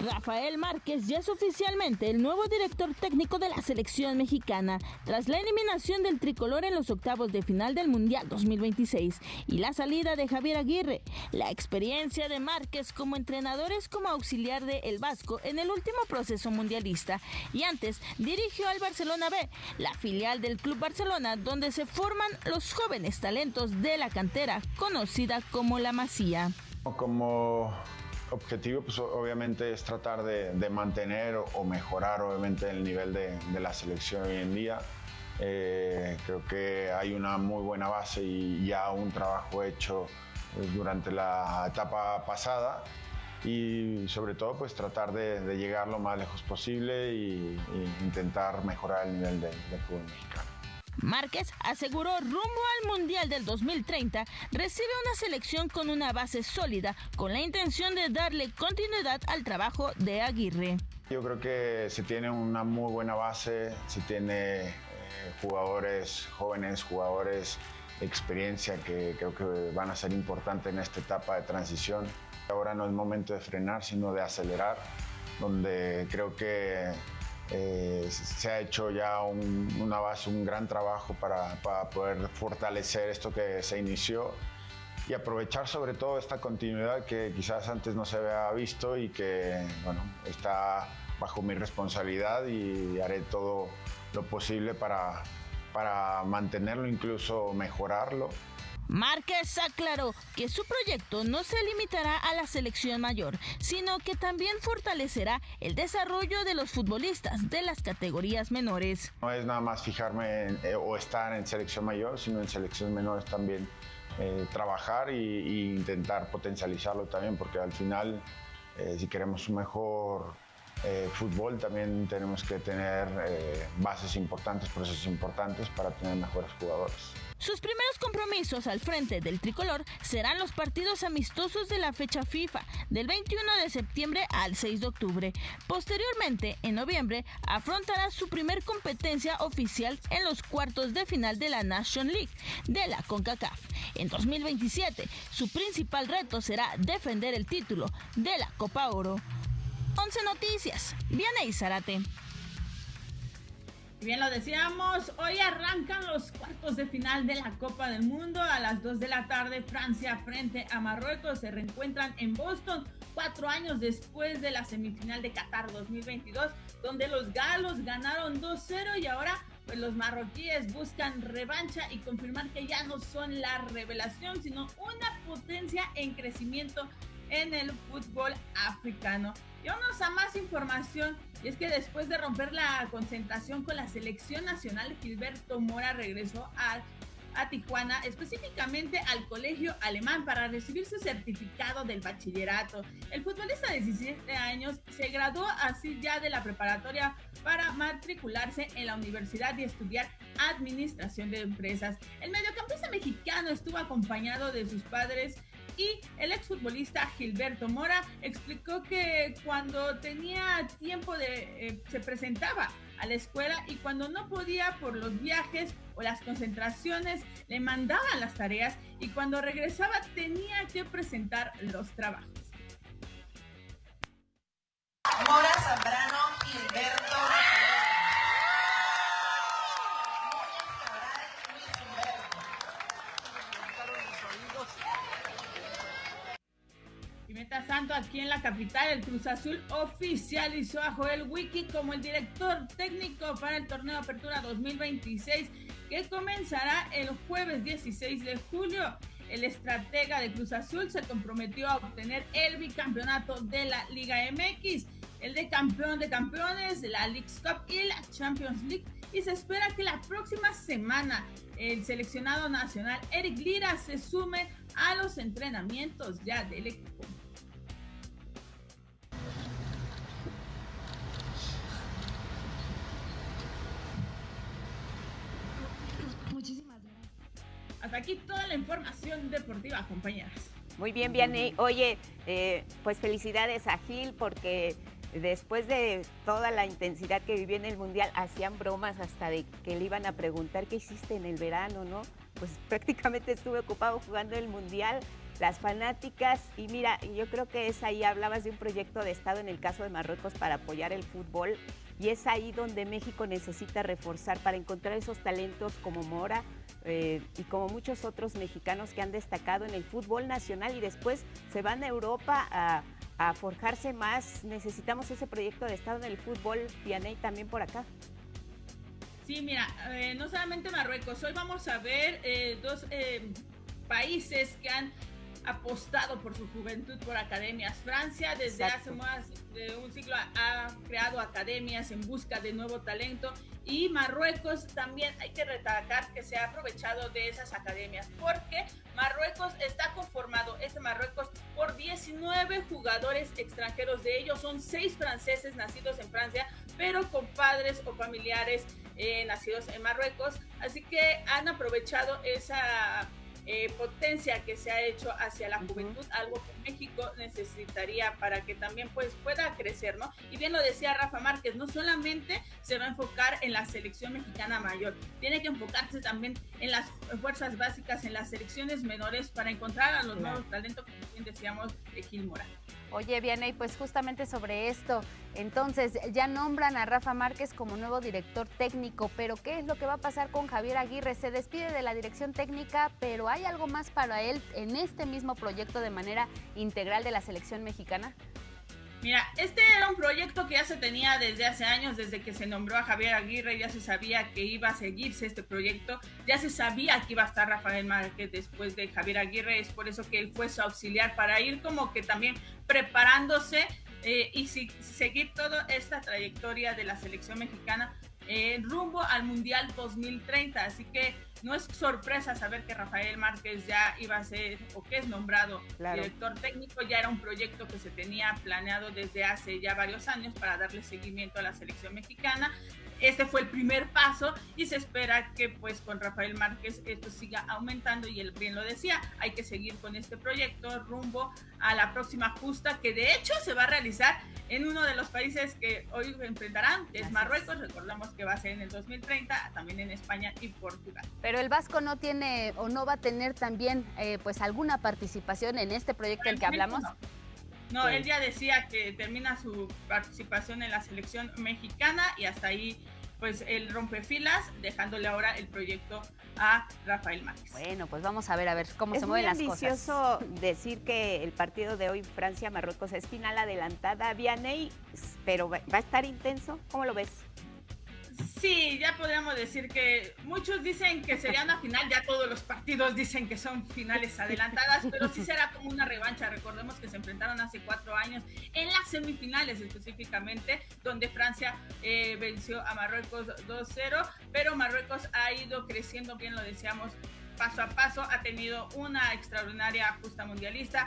Rafael Márquez ya es oficialmente el nuevo director técnico de la selección mexicana, tras la eliminación del tricolor en los octavos de final del Mundial 2026 y la salida de Javier Aguirre. La experiencia de Márquez como entrenador es como auxiliar de El Vasco en el último proceso mundialista y antes dirigió al Barcelona B, la filial del Club Barcelona, donde se forman los jóvenes talentos de la cantera, conocida como La Masía. Como objetivo, pues obviamente es tratar de mantener o mejorar obviamente el nivel de la selección hoy en día. Creo que hay una muy buena base y ya un trabajo hecho durante la etapa pasada y sobre todo pues tratar de llegar lo más lejos posible y intentar mejorar el nivel del fútbol mexicano. Márquez aseguró rumbo al Mundial del 2030 recibe una selección con una base sólida con la intención de darle continuidad al trabajo de Aguirre. Yo creo que se tiene una muy buena base, se tiene jugadores jóvenes, jugadores de experiencia que creo que van a ser importantes en esta etapa de transición. Ahora no es momento de frenar, sino de acelerar, donde creo que se ha hecho ya una base, un gran trabajo para poder fortalecer esto que se inició y aprovechar sobre todo esta continuidad que quizás antes no se había visto y que bueno, está bajo mi responsabilidad y haré todo lo posible para mantenerlo, incluso mejorarlo. Márquez aclaró que su proyecto no se limitará a la selección mayor, sino que también fortalecerá el desarrollo de los futbolistas de las categorías menores. No es nada más fijarme o estar en selección mayor, sino en selecciones menores también trabajar e intentar potencializarlo también, porque al final si queremos un mejor fútbol también tenemos que tener bases importantes, procesos importantes para tener mejores jugadores. Sus primeros compromisos al frente del tricolor serán los partidos amistosos de la fecha FIFA del 21 de septiembre al 6 de octubre. Posteriormente, en noviembre, afrontará su primer competencia oficial en los cuartos de final de la Nation League de la CONCACAF. En 2027, su principal reto será defender el título de la Copa Oro. 11 Noticias, Vianey Zárate. Bien lo decíamos, hoy arrancan los cuartos de final de la Copa del Mundo. A las 2 de la tarde, Francia frente a Marruecos se reencuentran en Boston 4 años después de la semifinal de Qatar 2022, donde los galos ganaron 2-0 y ahora pues los marroquíes buscan revancha y confirmar que ya no son la revelación, sino una potencia en crecimiento en el fútbol africano. Y vamos a más información, y es que después de romper la concentración con la selección nacional, Gilberto Mora regresó a Tijuana, específicamente al Colegio Alemán, para recibir su certificado del bachillerato. El futbolista de 17 años se graduó así ya de la preparatoria para matricularse en la universidad y estudiar administración de empresas. El mediocampista mexicano estuvo acompañado de sus padres y el exfutbolista Gilberto Mora explicó que cuando tenía tiempo se presentaba a la escuela y cuando no podía por los viajes o las concentraciones le mandaban las tareas y cuando regresaba tenía que presentar los trabajos. Mora Zambrano, Gilberto. Mientras tanto, aquí en la capital, el Cruz Azul oficializó a Joel Wiki como el director técnico para el torneo Apertura 2026, que comenzará el jueves 16 de julio. El estratega de Cruz Azul se comprometió a obtener el bicampeonato de la Liga MX, el de campeón de campeones, la Leagues Cup y la Champions League, y se espera que la próxima semana el seleccionado nacional Eric Lira se sume a los entrenamientos ya del equipo. Muchísimas gracias. Hasta aquí toda la información deportiva, compañeras. Muy bien, Vianey. Oye, pues felicidades a Gil, porque después de toda la intensidad que vivió en el Mundial, hacían bromas hasta de que le iban a preguntar qué hiciste en el verano, ¿no? Pues prácticamente estuve ocupado jugando el Mundial, las fanáticas, y mira, yo creo que es ahí, hablabas de un proyecto de Estado en el caso de Marruecos para apoyar el fútbol, y es ahí donde México necesita reforzar para encontrar esos talentos como Mora y como muchos otros mexicanos que han destacado en el fútbol nacional y después se van a Europa a forjarse más. Necesitamos ese proyecto de Estado en el fútbol, Vianey, también por acá. Sí, mira, no solamente Marruecos, hoy vamos a ver dos países que han apostado por su juventud por academias. Francia desde hace más de un siglo ha creado academias en busca de nuevo talento, y Marruecos también hay que destacar que se ha aprovechado de esas academias, porque Marruecos está conformado, Marruecos, por 19 jugadores extranjeros. De ellos son 6 franceses nacidos en Francia, pero con padres o familiares nacidos en Marruecos. Así que han aprovechado esa potencia que se ha hecho hacia la juventud, algo que México necesitaría para que también pues pueda crecer, ¿no? Y bien lo decía Rafa Márquez, no solamente se va a enfocar en la selección mexicana mayor, tiene que enfocarse también en las fuerzas básicas, en las selecciones menores, para encontrar a los nuevos talentos, como bien decíamos, de Gil Mora. Oye, Vianey, pues justamente sobre esto, entonces ya nombran a Rafa Márquez como nuevo director técnico, pero ¿qué es lo que va a pasar con Javier Aguirre? Se despide de la dirección técnica, pero ¿hay algo más para él en este mismo proyecto de manera integral de la selección mexicana? Mira, este era un proyecto que ya se tenía desde hace años, desde que se nombró a Javier Aguirre, ya se sabía que iba a seguirse este proyecto, ya se sabía que iba a estar Rafael Márquez después de Javier Aguirre, es por eso que él fue su auxiliar, para ir como que también preparándose y seguir toda esta trayectoria de la selección mexicana rumbo al Mundial 2030, así que no es sorpresa saber que Rafael Márquez ya iba a ser, o que es nombrado director técnico. Ya era un proyecto que se tenía planeado desde hace ya varios años para darle seguimiento a la selección mexicana. Este fue el primer paso y se espera que pues con Rafael Márquez esto siga aumentando, y él bien lo decía, hay que seguir con este proyecto rumbo a la próxima justa, que de hecho se va a realizar en uno de los países que hoy enfrentarán, que es Marruecos. Recordamos que va a ser en el 2030, también en España y Portugal. Pero el Vasco no tiene o no va a tener también pues alguna participación en este proyecto del que hablamos. No, él ya decía que termina su participación en la selección mexicana y hasta ahí pues él rompe filas, dejándole ahora el proyecto a Rafael Márquez. Bueno, pues vamos a ver cómo se mueven las cosas. Es ambicioso decir que el partido de hoy, Francia-Marruecos, es final adelantada, Vianey, pero va a estar intenso. ¿Cómo lo ves? Sí, ya podríamos decir que muchos dicen que sería una final, ya todos los partidos dicen que son finales adelantadas, pero sí será como una revancha. Recordemos que se enfrentaron hace 4 años en las semifinales específicamente, donde Francia venció a Marruecos 2-0, pero Marruecos ha ido creciendo, bien lo decíamos, paso a paso, ha tenido una extraordinaria justa mundialista.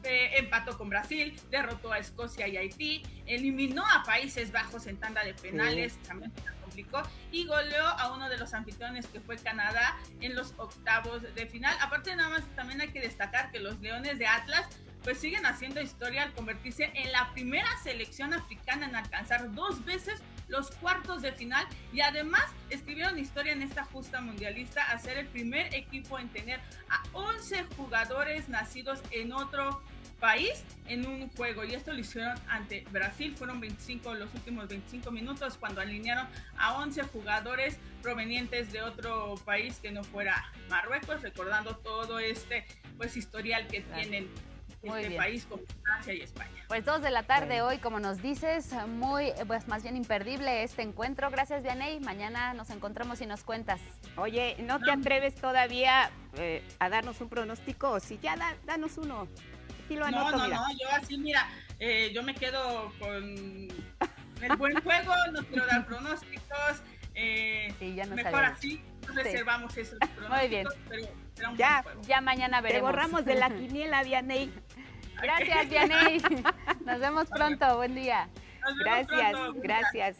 Empató con Brasil, derrotó a Escocia y Haití, eliminó a Países Bajos en tanda de penales, también se complicó, y goleó a uno de los anfitriones, que fue Canadá, en los octavos de final. Aparte, nada más también hay que destacar que los Leones de Atlas pues siguen haciendo historia al convertirse en la primera selección africana en alcanzar 2 veces los cuartos de final, y además escribieron historia en esta justa mundialista a ser el primer equipo en tener a 11 jugadores nacidos en otro país en un juego, y esto lo hicieron ante Brasil. Fueron 25 los últimos 25 minutos cuando alinearon a 11 jugadores provenientes de otro país que no fuera Marruecos, recordando todo este pues historial que tienen este país como Francia y España. Pues 2 de la tarde hoy, como nos dices, muy, pues más bien imperdible este encuentro. Gracias, Vianey. Mañana nos encontramos y nos cuentas. Oye, ¿no te atreves todavía a darnos un pronóstico? Si ya, danos uno. Sí lo anoto, no, yo así, mira, yo me quedo con el buen juego, no quiero dar pronósticos. Sí, ya no mejor sabemos. Así reservamos esos pronósticos. Muy bien. Pero será un ya mañana veremos. Te borramos de la quiniela, Vianey. Gracias, Vianey. Nos vemos pronto. Buen día. Gracias.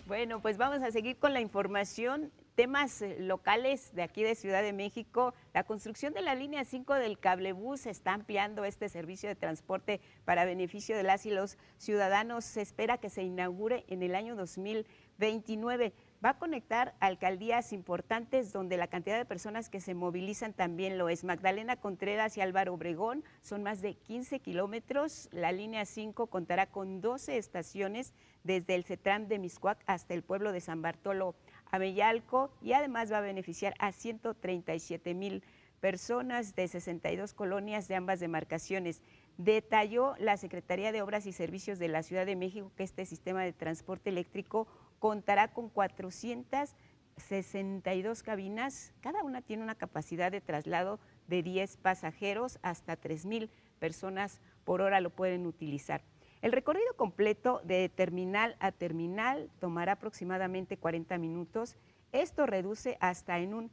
Bueno, pues vamos a seguir con la información. Temas locales de aquí de Ciudad de México. La construcción de la línea 5 del cablebús está ampliando este servicio de transporte para beneficio de las y los ciudadanos. Se espera que se inaugure en el año 2029. Va a conectar alcaldías importantes donde la cantidad de personas que se movilizan también lo es. Magdalena Contreras y Álvaro Obregón son más de 15 kilómetros. La línea 5 contará con 12 estaciones desde el CETRAM de Mixcoac hasta el pueblo de San Bartolo Ameyalco, y además va a beneficiar a 137,000 personas de 62 colonias de ambas demarcaciones. Detalló la Secretaría de Obras y Servicios de la Ciudad de México que este sistema de transporte eléctrico contará con 462 cabinas, cada una tiene una capacidad de traslado de 10 pasajeros hasta 3,000 personas por hora lo pueden utilizar. El recorrido completo de terminal a terminal tomará aproximadamente 40 minutos. Esto reduce hasta en un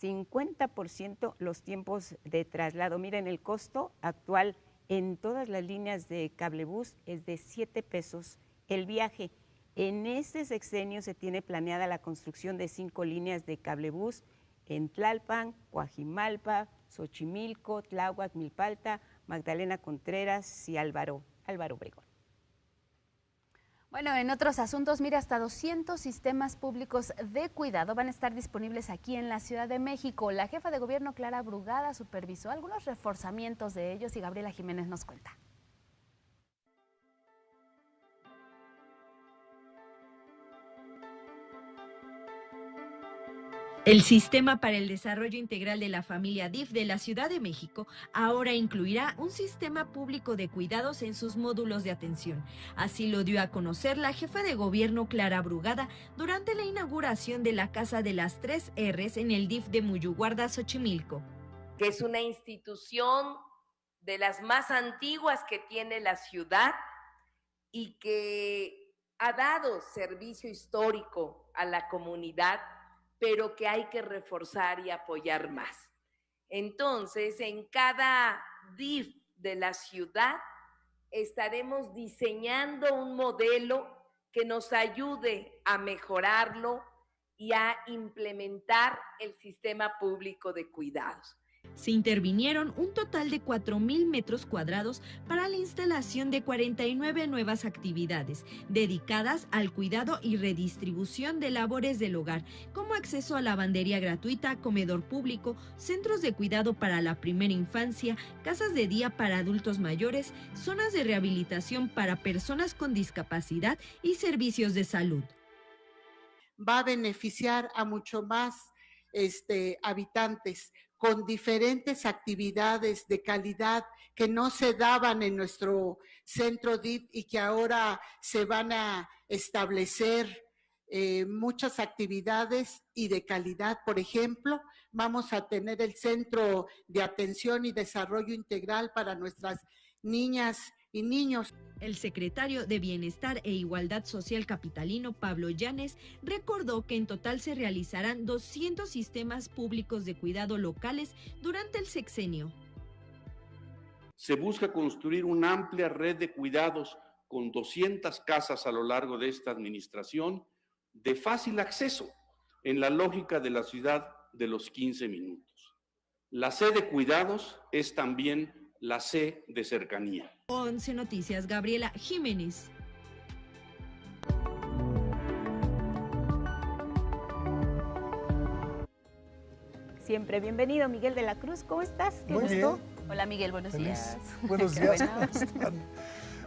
50% los tiempos de traslado. Miren, el costo actual en todas las líneas de cablebús es de 7 pesos el viaje. En este sexenio se tiene planeada la construcción de 5 líneas de cablebús en Tlalpan, Coajimalpa, Xochimilco, Tláhuac, Milpalta, Magdalena Contreras y Álvaro Obregón. Bueno, en otros asuntos, mire, hasta 200 sistemas públicos de cuidado van a estar disponibles aquí en la Ciudad de México. La jefa de gobierno, Clara Brugada, supervisó algunos reforzamientos de ellos y Gabriela Jiménez nos cuenta. El Sistema para el Desarrollo Integral de la Familia DIF de la Ciudad de México ahora incluirá un sistema público de cuidados en sus módulos de atención. Así lo dio a conocer la jefa de gobierno Clara Brugada durante la inauguración de la Casa de las 3 R's en el DIF de Muyuguarda, Xochimilco. Que es una institución de las más antiguas que tiene la ciudad y que ha dado servicio histórico a la comunidad, pero que hay que reforzar y apoyar más. Entonces, en cada DIF de la ciudad estaremos diseñando un modelo que nos ayude a mejorarlo y a implementar el sistema público de cuidados. Se intervinieron un total de 4,000 metros cuadrados para la instalación de 49 nuevas actividades dedicadas al cuidado y redistribución de labores del hogar, como acceso a lavandería gratuita, comedor público, centros de cuidado para la primera infancia, casas de día para adultos mayores, zonas de rehabilitación para personas con discapacidad y servicios de salud. Va a beneficiar a mucho más habitantes con diferentes actividades de calidad que no se daban en nuestro centro DIF y que ahora se van a establecer muchas actividades y de calidad. Por ejemplo, vamos a tener el Centro de Atención y Desarrollo Integral para nuestras niñas y niños. El secretario de Bienestar e Igualdad Social capitalino, Pablo Llanes, recordó que en total se realizarán 200 sistemas públicos de cuidado locales durante el sexenio. Se busca construir una amplia red de cuidados con 200 casas a lo largo de esta administración de fácil acceso en la lógica de la ciudad de los 15 minutos. La C de cuidados es también la C de cercanía. 11 Noticias, Gabriela Jiménez. Siempre bienvenido, Miguel de la Cruz. ¿Cómo estás? Qué gusto. Bien. Hola, Miguel, buenos días. Buenos días.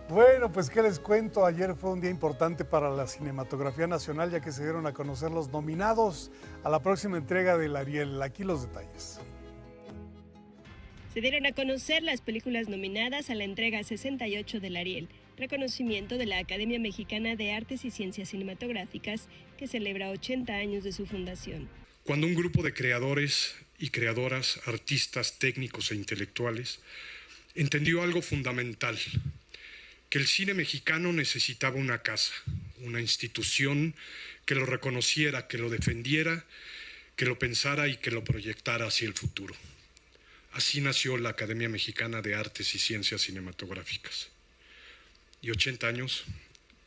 Bueno, pues qué les cuento, ayer fue un día importante para la cinematografía nacional, ya que se dieron a conocer los nominados a la próxima entrega del Ariel. Aquí los detalles. Se dieron a conocer las películas nominadas a la entrega 68 del Ariel, reconocimiento de la Academia Mexicana de Artes y Ciencias Cinematográficas, que celebra 80 años de su fundación. Cuando un grupo de creadores y creadoras, artistas, técnicos e intelectuales, entendió algo fundamental, que el cine mexicano necesitaba una casa, una institución que lo reconociera, que lo defendiera, que lo pensara y que lo proyectara hacia el futuro. Así nació la Academia Mexicana de Artes y Ciencias Cinematográficas. Y 80 años,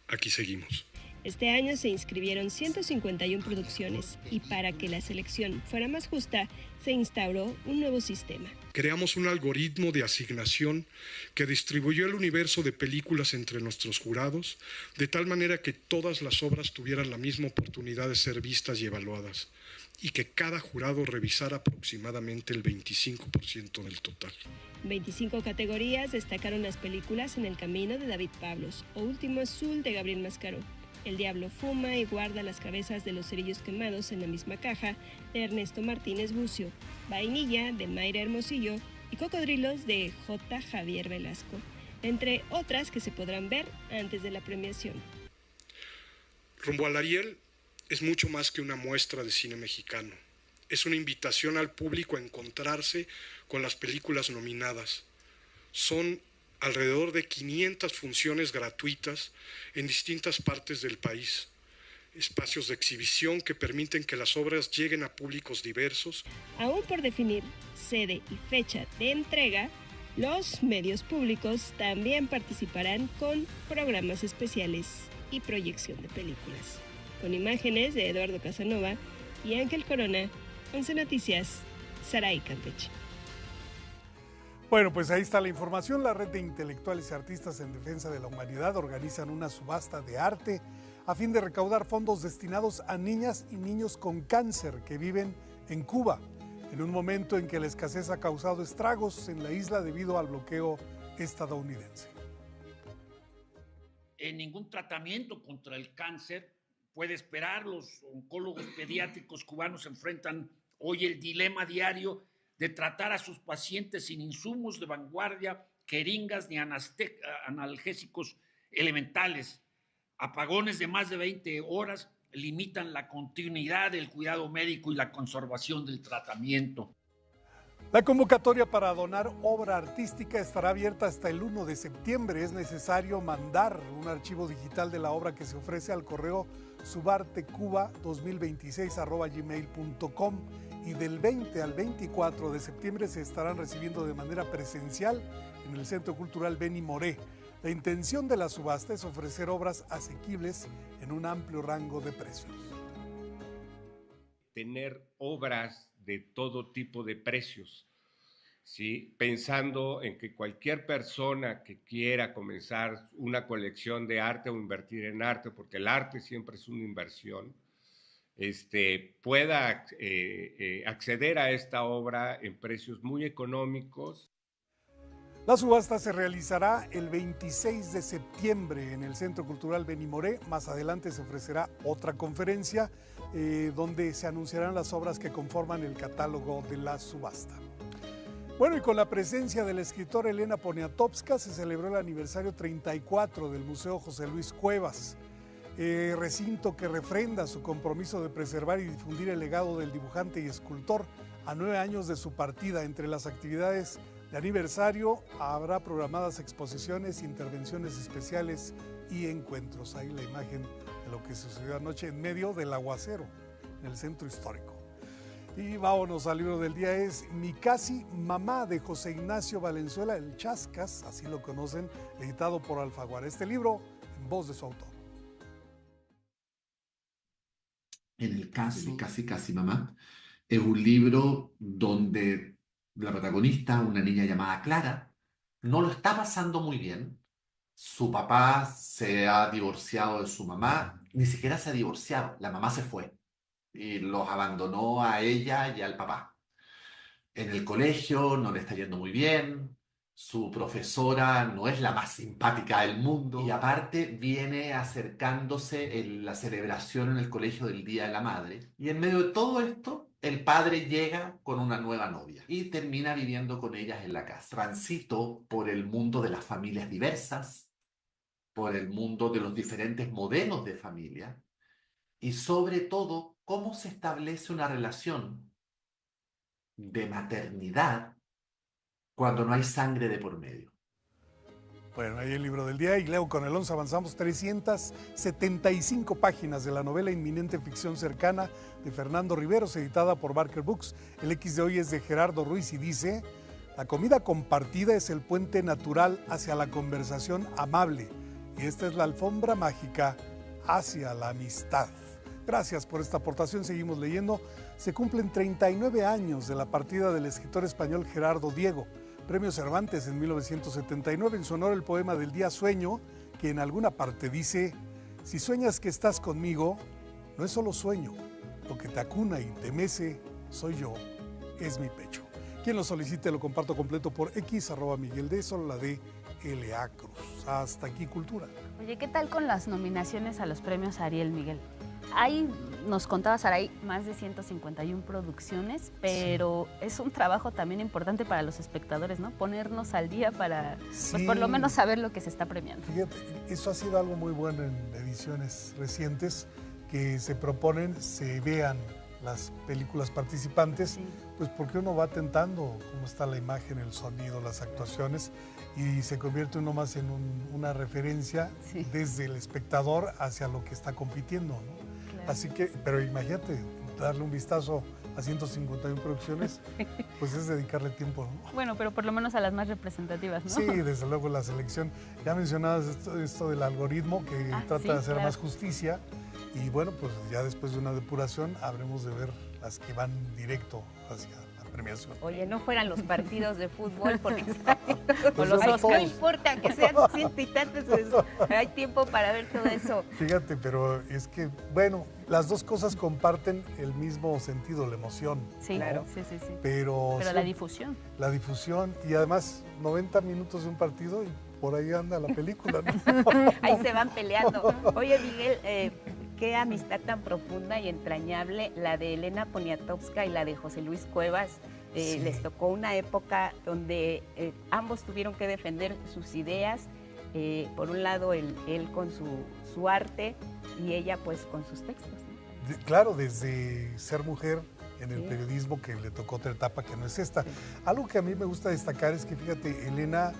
aquí seguimos. Este año se inscribieron 151 producciones y para que la selección fuera más justa, se instauró un nuevo sistema. Creamos un algoritmo de asignación que distribuyó el universo de películas entre nuestros jurados, de tal manera que todas las obras tuvieran la misma oportunidad de ser vistas y evaluadas, y que cada jurado revisara aproximadamente el 25% del total. 25 categorías destacaron las películas En el camino de David Pablos o Último Azul de Gabriel Mascaró, El diablo fuma y guarda las cabezas de los cerillos quemados en la misma caja de Ernesto Martínez Bucio, Vainilla de Mayra Hermosillo y Cocodrilos de J. Javier Velasco, entre otras que se podrán ver antes de la premiación. Rumbo al Ariel es mucho más que una muestra de cine mexicano. es una invitación al público a encontrarse con las películas nominadas. Son alrededor de 500 funciones gratuitas en distintas partes del país. Espacios de exhibición que permiten que las obras lleguen a públicos diversos. Aún por definir sede y fecha de entrega, los medios públicos también participarán con programas especiales y proyección de películas. Con imágenes de Eduardo Casanova y Ángel Corona, 11 Noticias, Saray, Campeche. Bueno, pues ahí está la información. La red de intelectuales y artistas en defensa de la humanidad organizan una subasta de arte a fin de recaudar fondos destinados a niñas y niños con cáncer que viven en Cuba, en un momento en que la escasez ha causado estragos en la isla debido al bloqueo estadounidense. Ningún tratamiento contra el cáncer puede esperar. Los oncólogos pediátricos cubanos enfrentan hoy el dilema diario de tratar a sus pacientes sin insumos de vanguardia, jeringas ni analgésicos elementales. Apagones de más de 20 horas limitan la continuidad del cuidado médico y la conservación del tratamiento. La convocatoria para donar obra artística estará abierta hasta el 1 de septiembre. Es necesario mandar un archivo digital de la obra que se ofrece al correo subartecuba2026@gmail.com y del 20 al 24 de septiembre se estarán recibiendo de manera presencial en el Centro Cultural Benny Moré. La intención de la subasta es ofrecer obras asequibles en un amplio rango de precios. Tener obras de todo tipo de precios, ¿sí? Pensando en que cualquier persona que quiera comenzar una colección de arte o invertir en arte, porque el arte siempre es una inversión, pueda acceder a esta obra en precios muy económicos. La subasta se realizará el 26 de septiembre en el Centro Cultural Benny Moré. Más adelante se ofrecerá otra conferencia donde se anunciarán las obras que conforman el catálogo de la subasta. Bueno, y con la presencia de la escritora Elena Poniatowska se celebró el aniversario 34 del Museo José Luis Cuevas, recinto que refrenda su compromiso de preservar y difundir el legado del dibujante y escultor a 9 años de su partida. Entre las actividades de aniversario habrá programadas exposiciones, intervenciones especiales y encuentros. Ahí la imagen de lo que sucedió anoche en medio del aguacero en el centro histórico. Y vámonos al libro del día, es Mi Casi Mamá, de José Ignacio Valenzuela, el Chascas, así lo conocen, editado por Alfaguara. Este libro en voz de su autor. En el caso de Mi Casi Mamá, es un libro donde la protagonista, una niña llamada Clara, no lo está pasando muy bien. Su papá se ha divorciado de su mamá, ni siquiera se ha divorciado, la mamá se fue y los abandonó a ella y al papá. En el colegio no le está yendo muy bien, su profesora no es la más simpática del mundo y aparte viene acercándose la celebración en el colegio del Día de la Madre. Y en medio de todo esto, el padre llega con una nueva novia y termina viviendo con ellas en la casa. Transito por el mundo de las familias diversas, por el mundo de los diferentes modelos de familia y sobre todo cómo se establece una relación de maternidad cuando no hay sangre de por medio. Bueno, ahí el libro del día, y leo con el 11 avanzamos 375 páginas de la novela Inminente Ficción Cercana de Fernando Riveros, editada por Barker Books. El X de hoy es de Gerardo Ruiz y dice: la comida compartida es el puente natural hacia la conversación amable y esta es la alfombra mágica hacia la amistad. Gracias por esta aportación, seguimos leyendo. Se cumplen 39 años de la partida del escritor español Gerardo Diego. Premio Cervantes en 1979, en su honor el poema del día Sueño, que en alguna parte dice: si sueñas que estás conmigo, no es solo sueño, lo que te acuna y te mece soy yo, es mi pecho. Quien lo solicite lo comparto completo por X, @Miguel D, solo la de L.A. Cruz. Hasta aquí Cultura. Oye, ¿qué tal con las nominaciones a los premios Ariel, Miguel? Ahí nos contaba Saray más de 151 producciones, pero sí, es un trabajo también importante para los espectadores, ¿no? Ponernos al día para, sí, pues por lo menos saber lo que se está premiando. Fíjate, eso ha sido algo muy bueno en ediciones recientes, que se proponen, se vean las películas participantes, pues porque uno va tentando cómo está la imagen, el sonido, las actuaciones, y se convierte uno más en una referencia desde el espectador hacia lo que está compitiendo, ¿no? Claro. Así que, pero imagínate, darle un vistazo a 151 producciones, pues es dedicarle tiempo, ¿no? Bueno, pero por lo menos a las más representativas, ¿no? Sí, desde luego la selección. Ya mencionabas esto del algoritmo que trata de hacer más justicia, y bueno, pues ya después de una depuración habremos de ver las que van directo hacia la premiación. Oye, no fueran los partidos de fútbol porque pues no importa que sean 100 y tantos, pues, hay tiempo para ver todo eso. Fíjate, pero es que, bueno, las dos cosas comparten el mismo sentido, la emoción. Sí, ¿no? claro. Sí. Pero la difusión. La difusión, y además 90 minutos de un partido y por ahí anda la película, ¿no? Ahí se van peleando. Oye, Miguel, qué amistad tan profunda y entrañable la de Elena Poniatowska y la de José Luis Cuevas. Les tocó una época donde ambos tuvieron que defender sus ideas. Por un lado, él con su arte y ella pues con sus textos, ¿no? Claro, desde ser mujer en el periodismo, que le tocó otra etapa que no es esta. Sí. Algo que a mí me gusta destacar es que, fíjate, Elena,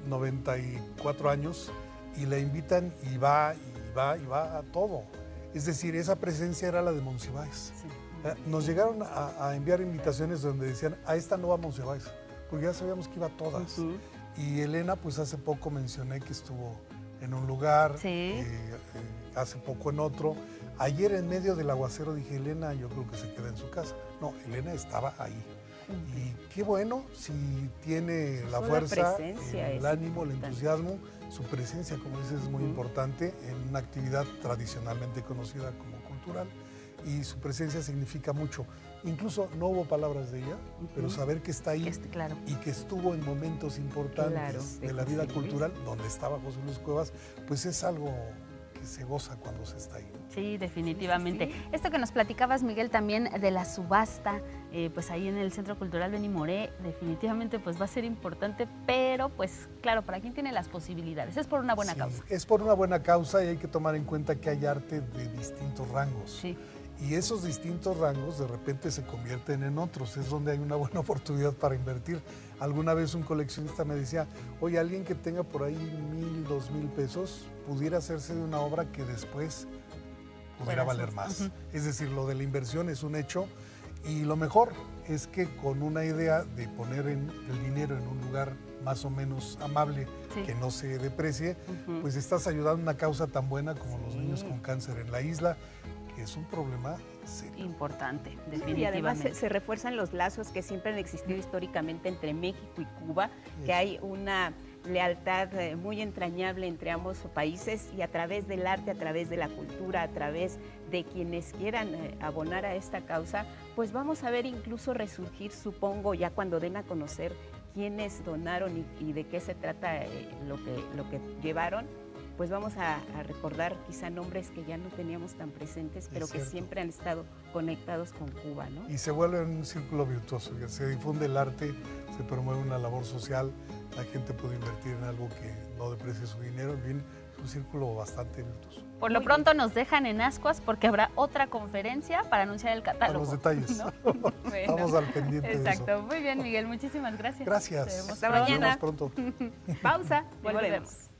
94 años, y la invitan y va a todo. Es decir, esa presencia era la de Monsiváis. Sí. Nos llegaron a enviar invitaciones donde decían, a esta no va Monsiváis, porque ya sabíamos que iba a todas. Y Elena, pues hace poco mencioné que estuvo en un lugar, hace poco en otro. Ayer en medio del aguacero dije, Elena, yo creo que se queda en su casa. No, Elena estaba ahí. Y qué bueno si tiene la fuerza, el ánimo, el entusiasmo, su presencia, como dices, es muy importante en una actividad tradicionalmente conocida como cultural, y su presencia significa mucho. Incluso no hubo palabras de ella, pero saber que está ahí y que estuvo en momentos importantes de la vida cultural, donde estaba José Luis Cuevas, pues es algo que se goza cuando se está ahí. Sí, definitivamente. Esto que nos platicabas, Miguel, también de la subasta, pues ahí en el Centro Cultural Benimoré, definitivamente pues va a ser importante, pero pues claro, para quien tiene las posibilidades, es por una buena causa. Es por una buena causa, y hay que tomar en cuenta que hay arte de distintos rangos. Sí. Y esos distintos rangos de repente se convierten en otros, es donde hay una buena oportunidad para invertir. Alguna vez un coleccionista me decía, oye, alguien que tenga por ahí 1,000, 2,000 pesos, pudiera hacerse de una obra que después pudiera valer más. Es decir, lo de la inversión es un hecho, y lo mejor es que con una idea de poner el dinero en un lugar más o menos amable, que no se deprecie, pues estás ayudando a una causa tan buena como los niños con cáncer en la isla, que es un problema serio. Importante, definitivamente. Y además se refuerzan los lazos que siempre han existido históricamente entre México y Cuba, que hay una lealtad muy entrañable entre ambos países, y a través del arte, a través de la cultura, a través de quienes quieran abonar a esta causa, pues vamos a ver incluso resurgir, supongo, ya cuando den a conocer quiénes donaron y de qué se trata lo que llevaron, pues vamos a recordar quizá nombres que ya no teníamos tan presentes, pero que siempre han estado conectados con Cuba, ¿no? Y se vuelve un círculo virtuoso, se difunde el arte, se promueve una labor social, la gente puede invertir en algo que no deprecie su dinero, en fin, es un círculo bastante virtuoso. Por lo pronto nos dejan en ascuas porque habrá otra conferencia para anunciar el catálogo. A los detalles. ¿No? Bueno, vamos al pendiente de eso. Exacto, muy bien, Miguel, muchísimas gracias. Gracias. Hasta mañana. Nos vemos pronto. Pausa, volvemos.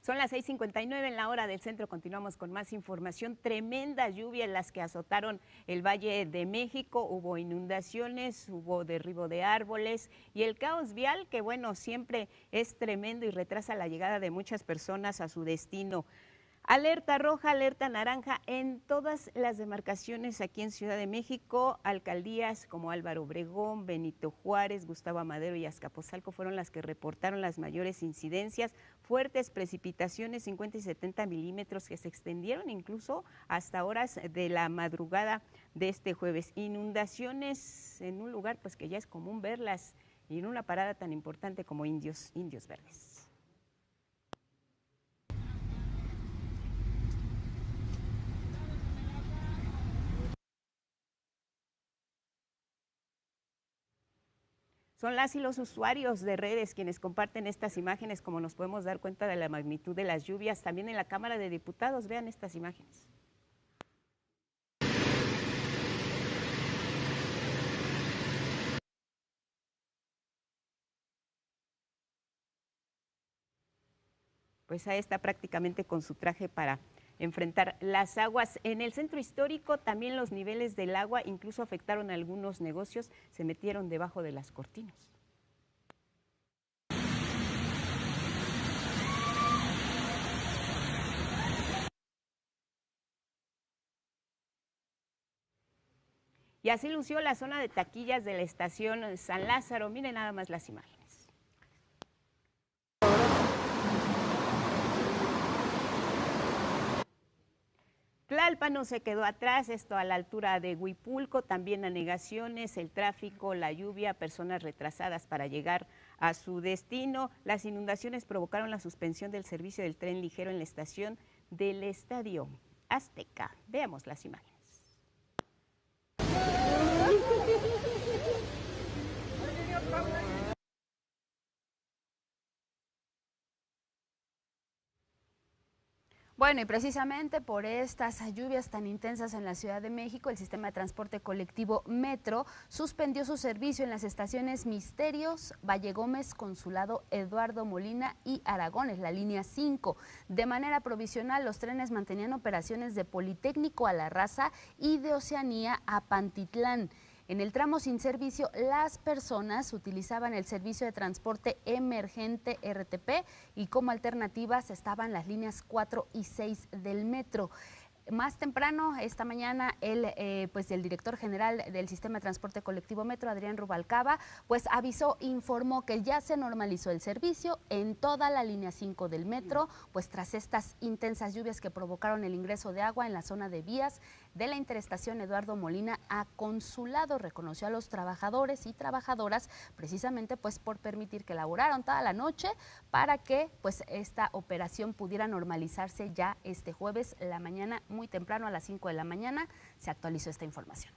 Son las 6:59 en la hora del centro. Continuamos con más información. Tremendas lluvias las que azotaron el Valle de México. Hubo inundaciones, hubo derribo de árboles y el caos vial, que bueno, siempre es tremendo y retrasa la llegada de muchas personas a su destino. Alerta roja, alerta naranja en todas las demarcaciones aquí en Ciudad de México. Alcaldías como Álvaro Obregón, Benito Juárez, Gustavo Amadero y Azcapotzalco fueron las que reportaron las mayores incidencias. Fuertes precipitaciones, 50 y 70 milímetros, que se extendieron incluso hasta horas de la madrugada de este jueves. Inundaciones en un lugar pues que ya es común verlas, y en una parada tan importante como Indios Verdes. Son las y los usuarios de redes quienes comparten estas imágenes, como nos podemos dar cuenta de la magnitud de las lluvias. También en la Cámara de Diputados, vean estas imágenes. Pues ahí está prácticamente con su traje para enfrentar las aguas. En el centro histórico también los niveles del agua incluso afectaron a algunos negocios, se metieron debajo de las cortinas. Y así lució la zona de taquillas de la estación San Lázaro. Miren nada más las imágenes. Tlalpan no se quedó atrás, esto a la altura de Huipulco, también anegaciones, el tráfico, la lluvia, personas retrasadas para llegar a su destino. Las inundaciones provocaron la suspensión del servicio del tren ligero en la estación del Estadio Azteca. Veamos las imágenes. Bueno, y precisamente por estas lluvias tan intensas en la Ciudad de México, el sistema de transporte colectivo Metro suspendió su servicio en las estaciones Misterios, Valle Gómez, Consulado Eduardo Molina y Aragón, es la línea 5. De manera provisional, los trenes mantenían operaciones de Politécnico a La Raza y de Oceanía a Pantitlán. En el tramo sin servicio, las personas utilizaban el servicio de transporte emergente RTP y como alternativas estaban las líneas 4 y 6 del metro. Más temprano, esta mañana, el director general del Sistema de Transporte Colectivo Metro, Adrián Rubalcaba, pues informó que ya se normalizó el servicio en toda la línea 5 del metro, pues tras estas intensas lluvias que provocaron el ingreso de agua en la zona de vías de la interestación Eduardo Molina a Consulado. Reconoció a los trabajadores y trabajadoras precisamente pues por permitir que laboraron toda la noche para que pues esta operación pudiera normalizarse ya este jueves la mañana. Muy temprano, a las 5 de la mañana, se actualizó esta información.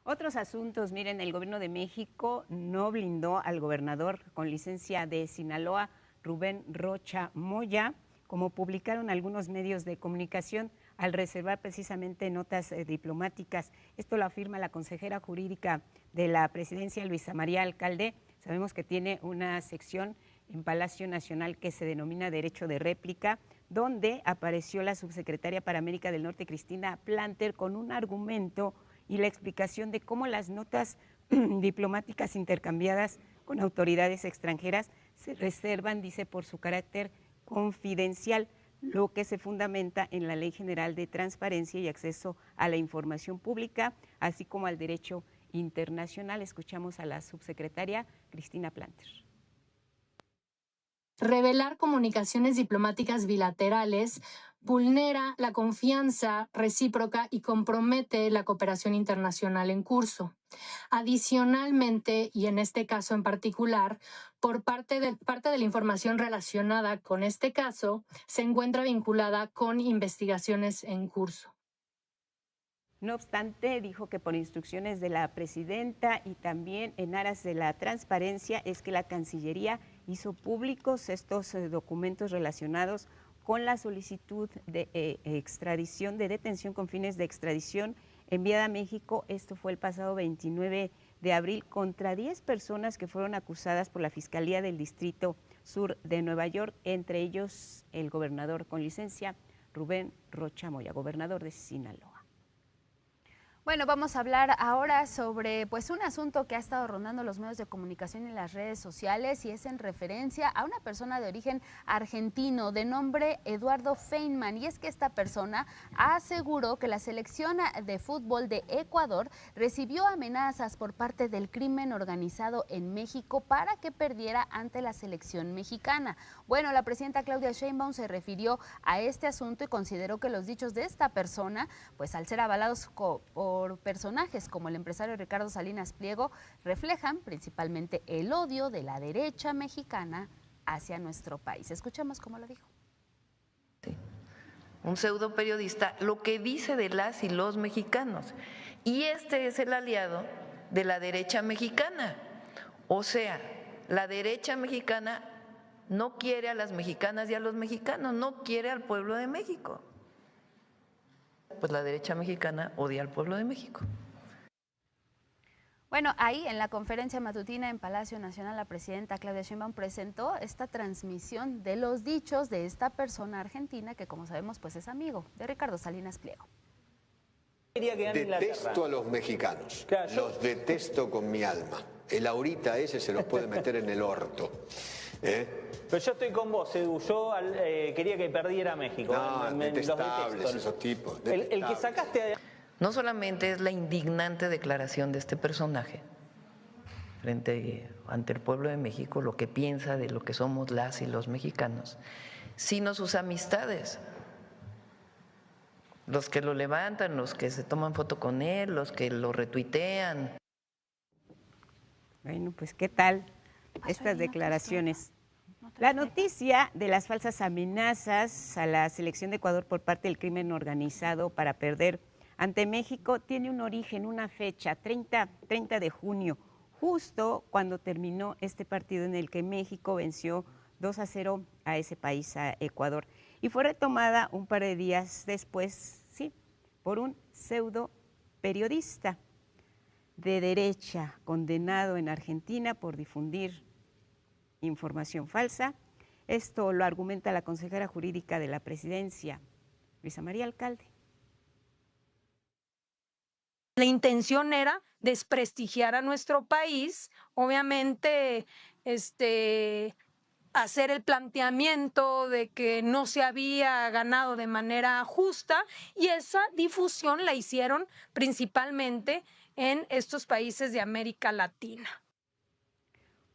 Otros asuntos, miren, el gobierno de México no blindó al gobernador con licencia de Sinaloa, Rubén Rocha Moya, como publicaron algunos medios de comunicación al reservar precisamente notas diplomáticas. Esto lo afirma la consejera jurídica de la presidencia, Luisa María Alcalde. Sabemos que tiene una sección en Palacio Nacional que se denomina Derecho de Réplica, donde apareció la subsecretaria para América del Norte, Cristina Planter, con un argumento y la explicación de cómo las notas diplomáticas intercambiadas con autoridades extranjeras se reservan, dice, por su carácter confidencial, lo que se fundamenta en la Ley General de Transparencia y Acceso a la Información Pública, así como al derecho internacional. Escuchamos a la subsecretaria Cristina Planter. Revelar comunicaciones diplomáticas bilaterales vulnera la confianza recíproca y compromete la cooperación internacional en curso. Adicionalmente, y en este caso en particular, por parte de la información relacionada con este caso, se encuentra vinculada con investigaciones en curso. No obstante, dijo que por instrucciones de la presidenta y también en aras de la transparencia es que la Cancillería hizo públicos estos documentos relacionados con la solicitud de extradición, de detención con fines de extradición enviada a México. Esto fue el pasado 29 de abril contra 10 personas que fueron acusadas por la Fiscalía del Distrito Sur de Nueva York, entre ellos el gobernador con licencia, Rubén Rocha Moya, gobernador de Sinaloa. Bueno, vamos a hablar ahora sobre pues un asunto que ha estado rondando los medios de comunicación y las redes sociales, y es en referencia a una persona de origen argentino de nombre Eduardo Feynman, y es que esta persona aseguró que la selección de fútbol de Ecuador recibió amenazas por parte del crimen organizado en México para que perdiera ante la selección mexicana. Bueno, la presidenta Claudia Sheinbaum se refirió a este asunto y consideró que los dichos de esta persona, pues al ser avalados por personajes como el empresario Ricardo Salinas Pliego, reflejan principalmente el odio de la derecha mexicana hacia nuestro país. Escuchemos cómo lo dijo. Sí. Un pseudo periodista lo que dice de las y los mexicanos. Y este es el aliado de la derecha mexicana. O sea, la derecha mexicana no quiere a las mexicanas y a los mexicanos, no quiere al pueblo de México. Pues la derecha mexicana odia al pueblo de México. Bueno, ahí en la conferencia matutina en Palacio Nacional, la presidenta Claudia Sheinbaum presentó esta transmisión de los dichos de esta persona argentina que, como sabemos, pues es amigo de Ricardo Salinas Pliego. Detesto a los mexicanos, los detesto con mi alma. El ahorita ese se los puede meter en el orto. Pero yo estoy con vos, Edu. Yo quería que perdiera México. No, detestables esos tipos. El que sacaste... No solamente es la indignante declaración de este personaje ante el pueblo de México, lo que piensa de lo que somos las y los mexicanos, sino sus amistades. Los que lo levantan, los que se toman foto con él, los que lo retuitean. Bueno, pues ¿qué tal estas declaraciones? La noticia de las falsas amenazas a la selección de Ecuador por parte del crimen organizado para perder ante México tiene un origen, una fecha, 30 de junio, justo cuando terminó este partido en el que México venció 2-0 a ese país, a Ecuador. Y fue retomada un par de días después, sí, por un pseudo periodista de derecha condenado en Argentina por difundir información falsa. Esto lo argumenta la consejera jurídica de la presidencia, Luisa María Alcalde. La intención era desprestigiar a nuestro país, obviamente hacer el planteamiento de que no se había ganado de manera justa, y esa difusión la hicieron principalmente en estos países de América Latina.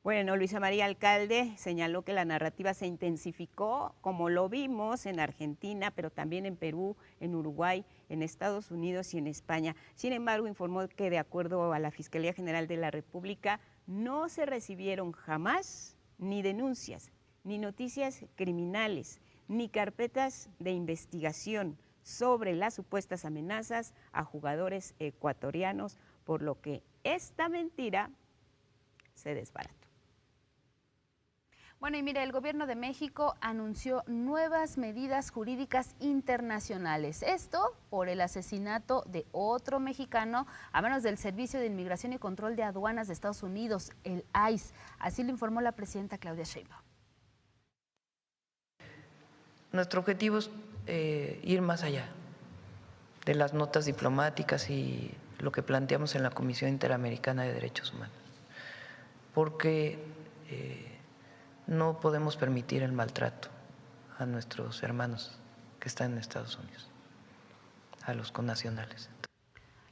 Bueno, Luisa María Alcalde señaló que la narrativa se intensificó, como lo vimos en Argentina, pero también en Perú, en Uruguay, en Estados Unidos y en España. Sin embargo, informó que de acuerdo a la Fiscalía General de la República, no se recibieron jamás ni denuncias, ni noticias criminales, ni carpetas de investigación sobre las supuestas amenazas a jugadores ecuatorianos, por lo que esta mentira se desbarató. Bueno, y mire, el gobierno de México anunció nuevas medidas jurídicas internacionales. Esto por el asesinato de otro mexicano a manos del Servicio de Inmigración y Control de Aduanas de Estados Unidos, el ICE. Así lo informó la presidenta Claudia Sheinbaum. Nuestro objetivo es ir más allá de las notas diplomáticas y lo que planteamos en la Comisión Interamericana de Derechos Humanos, porque no podemos permitir el maltrato a nuestros hermanos que están en Estados Unidos, a los connacionales.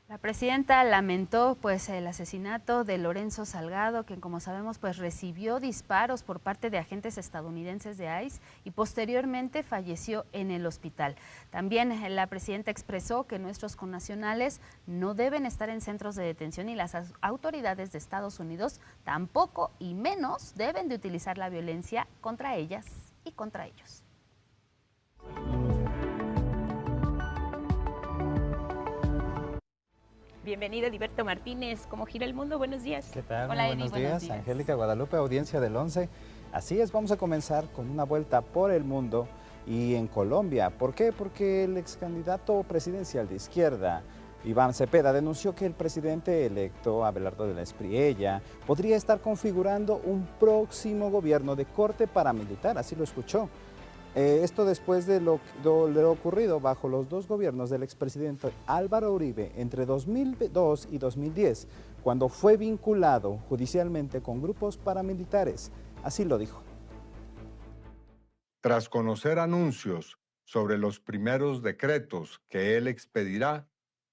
La presidenta lamentó pues el asesinato de Lorenzo Salgado, quien como sabemos pues recibió disparos por parte de agentes estadounidenses de ICE y posteriormente falleció en el hospital. También la presidenta expresó que nuestros connacionales no deben estar en centros de detención y las autoridades de Estados Unidos tampoco y menos deben de utilizar la violencia contra ellas y contra ellos. Bienvenido, Heriberto Martínez. ¿Cómo gira el mundo? Buenos días. ¿Qué tal? Hola, Buenos días, Angélica Guadalupe, audiencia del 11. Así es, vamos a comenzar con una vuelta por el mundo y en Colombia. ¿Por qué? Porque el ex candidato presidencial de izquierda, Iván Cepeda, denunció que el presidente electo, Abelardo de la Espriella, podría estar configurando un próximo gobierno de corte paramilitar, así lo escuchó. Esto después de lo ocurrido bajo los dos gobiernos del expresidente Álvaro Uribe entre 2002 y 2010, cuando fue vinculado judicialmente con grupos paramilitares. Así lo dijo. Tras conocer anuncios sobre los primeros decretos que él expedirá,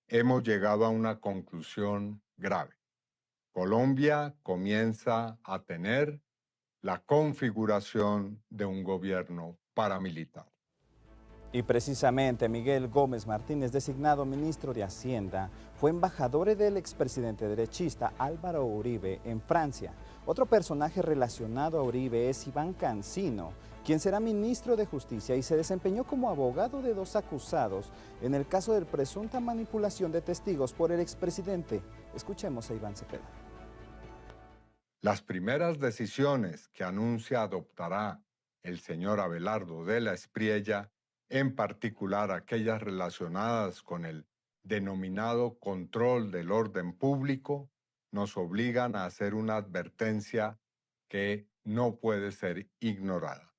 hemos llegado a una conclusión grave. Colombia comienza a tener la configuración de un gobierno paramilitar. Y precisamente Miguel Gómez Martínez, designado ministro de Hacienda, fue embajador del expresidente derechista Álvaro Uribe en Francia. Otro personaje relacionado a Uribe es Iván Cancino, quien será ministro de Justicia y se desempeñó como abogado de 2 acusados en el caso de presunta manipulación de testigos por el expresidente. Escuchemos a Iván Cepeda. Las primeras decisiones que anuncia adoptará el señor Abelardo de la Espriella, en particular aquellas relacionadas con el denominado control del orden público, nos obligan a hacer una advertencia que no puede ser ignorada.